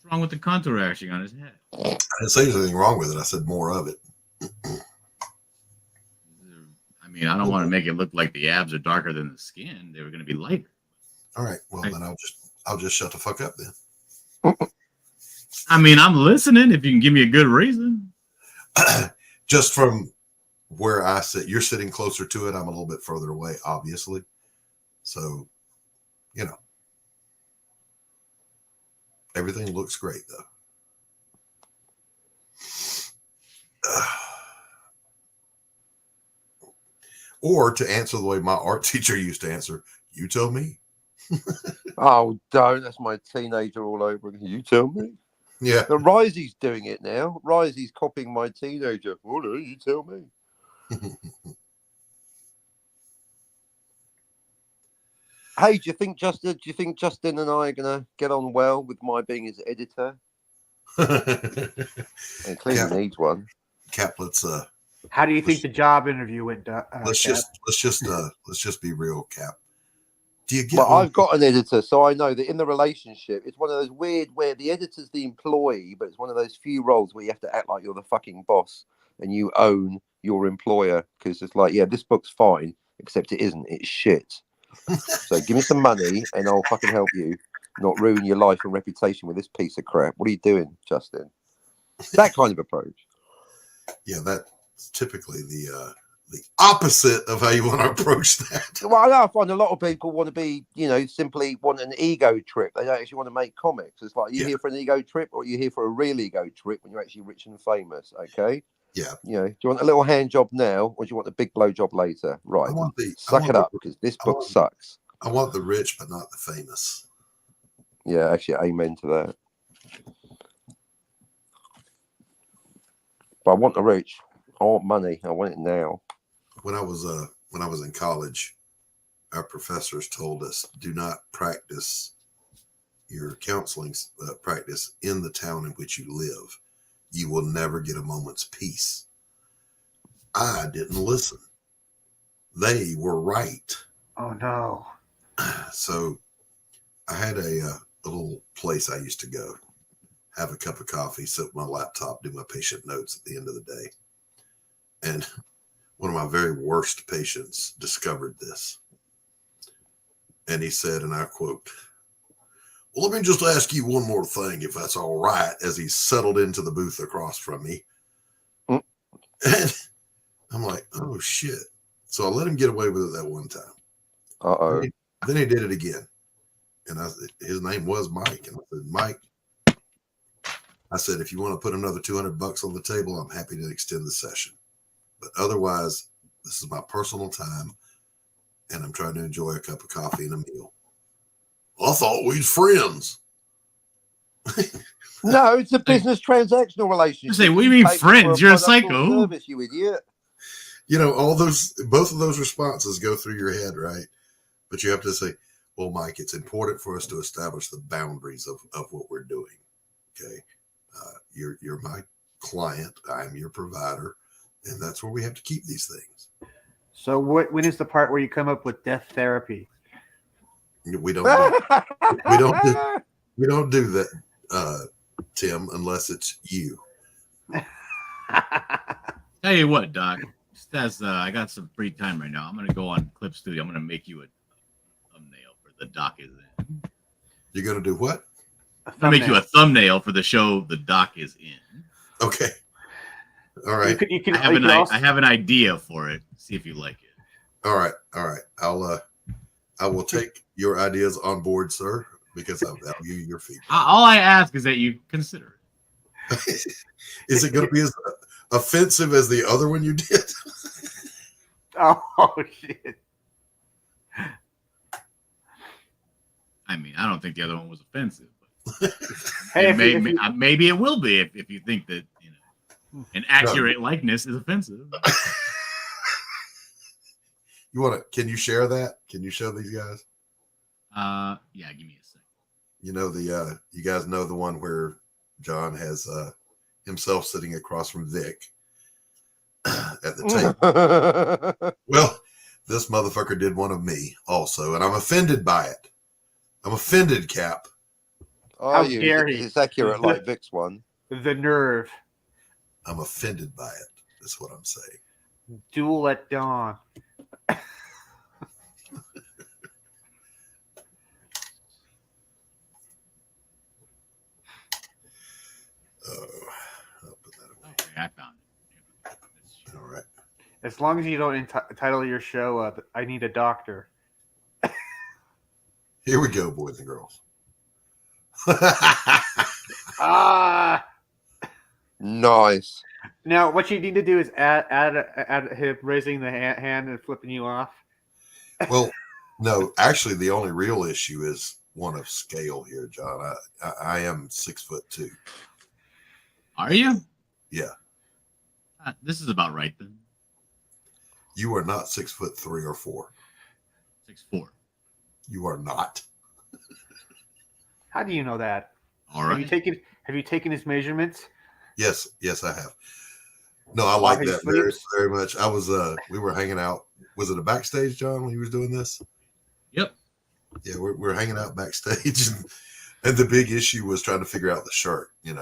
What's wrong with the contour hatching on his head? I didn't say there's anything wrong with it. I said more of it. I mean, I don't want to make it look like the abs are darker than the skin. They were going to be lighter. All right. Well, then I'll just shut the fuck up then. I mean, I'm listening if you can give me a good reason. Just from where I sit, you're sitting closer to it. I'm a little bit further away, obviously. So, you know, everything looks great though. Or to answer the way my art teacher used to answer, you tell me. oh, don't. That's my teenager all over again. You tell me. Yeah. The Risey's doing it now. Risey's copying my teenager. Oh, no, you tell me. Hey, do you think Justin and I are gonna get on well with my being his editor? And clearly needs one. Cap, let's How do you think the job interview went? let's Cap? just be real, Cap. Do you get Well, one? I've got an editor, so I know that in the relationship, it's one of those weird where the editor's the employee, but it's one of those few roles where you have to act like you're the fucking boss and you own your employer, because it's like, yeah, this book's fine, except it isn't. It's shit. So give me some money and I'll fucking help you not ruin your life and reputation with this piece of crap. What are you doing, Justin? That kind of approach. Yeah, that's typically the opposite of how you want to approach that. Well, I know I find a lot of people want to be, simply want an ego trip. They don't actually want to make comics. It's like, you here for an ego trip, or are you here for a real ego trip when you're actually rich and famous? Okay. Yeah. Do you want a little hand job now, or do you want a big blow job later? Right. Suck it up, because this book sucks. I want the rich, but not the famous. Yeah, actually, amen to that. But I want the rich. I want money. I want it now. When I was in college, our professors told us, do not practice your counseling practice in the town in which you live. You will never get a moment's peace. I didn't listen. They were right. Oh no. So I had a little place I used to go, have a cup of coffee, sit at my laptop, do my patient notes at the end of the day. And one of my very worst patients discovered this. And he said, and I quote, "Well, let me just ask you one more thing, if that's all right," as he settled into the booth across from me. And I'm like, oh, shit. So I let him get away with it that one time. Uh-oh. Then he did it again. And his name was Mike. And I said, Mike, I said, if you want to put another $200 on the table, I'm happy to extend the session. But otherwise, this is my personal time, and I'm trying to enjoy a cup of coffee and a meal. Well, I thought we was friends. No, it's a business transactional relationship. Say, what do you mean friends? You're a psycho. Service, you idiot. Both of those responses go through your head, right? But you have to say, well, Mike, it's important for us to establish the boundaries of what we're doing. Okay. You're my client. I'm your provider. And that's where we have to keep these things. So when is the part where you come up with death therapy? We don't do that, Tim, unless it's you. Tell you what, Doc. Just as I got some free time right now, I'm gonna go on Clip Studio. I'm gonna make you a thumbnail for the Doc is in. You're gonna do what? I'll make you a thumbnail for the show the Doc is in. Okay. All right. You could I have you an could I, also- I have an idea for it. See if you like it. All right. All right. I will take your ideas on board, sir, because I value your feedback. All I ask is that you consider it. Is it going to be as offensive as the other one you did? Oh shit! I mean, I don't think the other one was offensive. But Hey, maybe it will be if you think that an accurate likeness is offensive. You want to? Can you share that? Can you show these guys? Yeah, give me a second. You know you guys know the one where John has himself sitting across from Vic at the table. Well, this motherfucker did one of me also, and I'm offended by it. I'm offended, Cap. Are How you? dare he? It's accurate like Vic's one. the nerve. I'm offended by it. That's what I'm saying. Duel at dawn. Oh, I'll put that away. Okay, I found it. All right. As long as you don't title your show "I Need a Doctor." Here we go, boys and girls. Ah. Nice. Now, what you need to do is add him raising the hand and flipping you off. Well, no, actually, the only real issue is one of scale here, John. I am 6'2". Are you? Yeah. This is about right then. You are not 6'3" or 4. 6'4". You are not. How do you know that? All Have you right. taken his measurements? Yes, I have. No, I like While he that very, sleeps? very much. I was we were hanging out. Was it a backstage, John, when you was doing this? Yep. Yeah, we're hanging out backstage, and the big issue was trying to figure out the shirt, and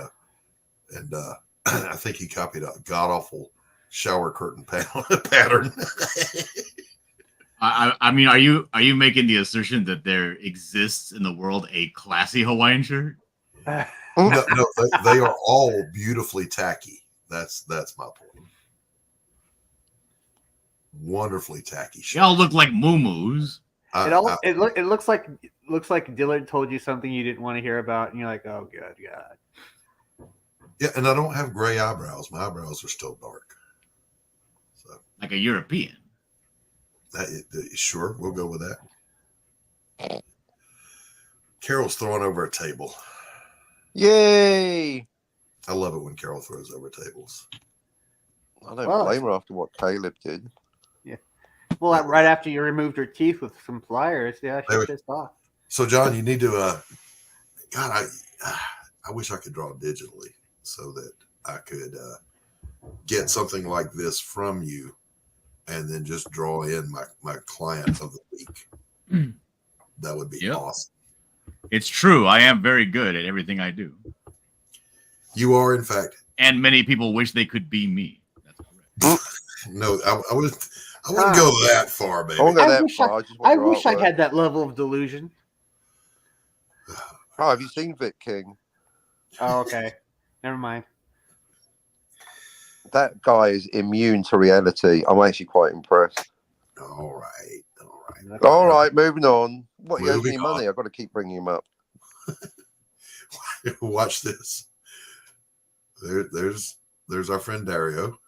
I think he copied a god awful shower curtain pattern. I mean, are you making the assertion that there exists in the world a classy Hawaiian shirt? No, they are all beautifully tacky. That's my point. Wonderfully tacky shirt. Y'all look like moo-moos. It looks like Dillard told you something you didn't want to hear about, and you're like, oh good God. Yeah, and I don't have gray eyebrows. My eyebrows are still dark. So Like a European. sure, we'll go with that. Carol's throwing over a table. Yay! I love it when Carol throws over tables. I don't Well, blame her after what Caleb did. Well, right after you removed her teeth with some pliers, yeah, There we- she's pissed off. So, John, you need to. God, I wish I could draw digitally so that I could get something like this from you, and then just draw in my client of the week. That would be Yep. awesome. It's true. I am very good at everything I do. You are, in fact. And many people wish they could be me. That's correct. No, I wouldn't go that far, baby. I won't go I that wish far. just want I your wish I artwork. had that level of delusion. Oh, have you seen Vic King? Oh, okay. Never mind. That guy is immune to reality. I'm actually quite impressed. All right. All right, moving on. What, he owes Moving me on. money? I've got to keep bringing him up. Watch this. There's our friend Dario.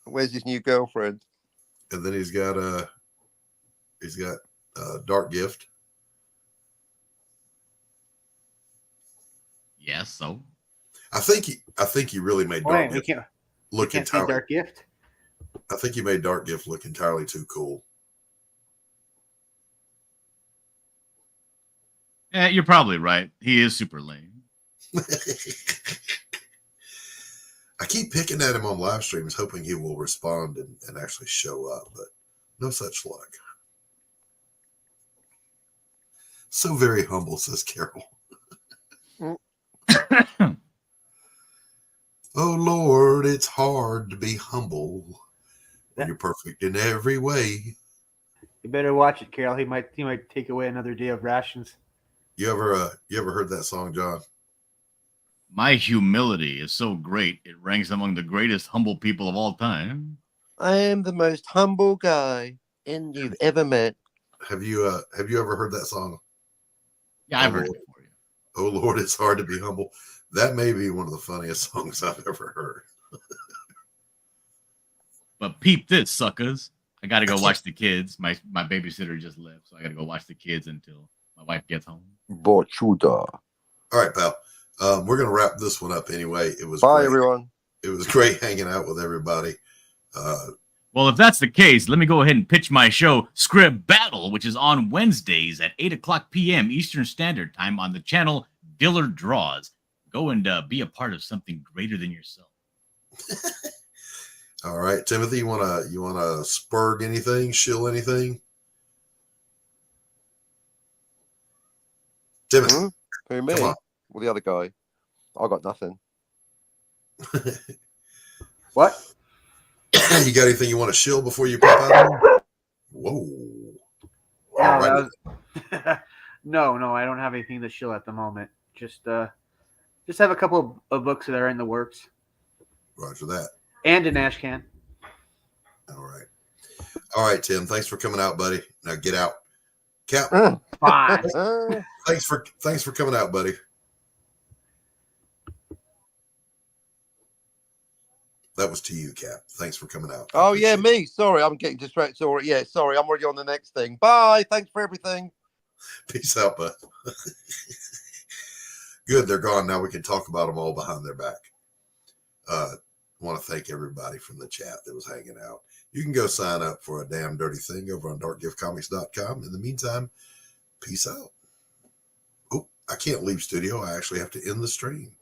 Where's his new girlfriend? And then he's got Dark Gift. Yes, so. I think he really made Dark Wait, we Gift look can't say entirely. Dark Gift. I think he made Dark Gift look entirely too cool. Yeah, you're probably right. He is super lame. I keep picking at him on live streams, hoping he will respond and actually show up, but no such luck. So very humble, says Carol. Oh Lord, it's hard to be humble when you're perfect in every way. You better watch it, Carol. He might take away another day of rations. You ever heard that song, John? My humility is so great, it ranks among the greatest humble people of all time. I am the most humble guy you've ever met. Have you ever heard that song? Yeah, I've heard it before. Yeah. Oh Lord, it's hard to be humble. That may be one of the funniest songs I've ever heard. But peep this, suckers. I got to go watch the kids. My babysitter just left, so I got to go watch the kids until my wife gets home. Borchuda. All right, pal. We're going to wrap this one up anyway. It was Bye, great. everyone. It was great hanging out with everybody. Well, if that's the case, let me go ahead and pitch my show, Script Battle, which is on Wednesdays at 8 o'clock p.m. Eastern Standard Time on the channel Diller Draws. Go and be a part of something greater than yourself. All right, Timothy, you wanna spurg anything, shill anything? Timothy, Who, me? come on. Well, the other guy. I got nothing. What? You got anything you want to shill before you pop out? Whoa. No, All right. no, I don't have anything to shill at the moment. Just have a couple of books that are in the works. Roger that. And an ash can. All right, Tim. Thanks for coming out, buddy. Now get out. Cap. Fine. Thanks for coming out, buddy. That was to you, Cap. Thanks for coming out. Oh, yeah, me. Sorry, I'm getting distracted. Sorry. Yeah, sorry. I'm already on the next thing. Bye. Thanks for everything. Peace out, bud. Good. They're gone. Now we can talk about them all behind their back. I want to thank everybody from the chat that was hanging out. You can go sign up for A Damn Dirty Thing over on darkgiftcomics.com. In the meantime, peace out. Oh, I can't leave studio. I actually have to end the stream.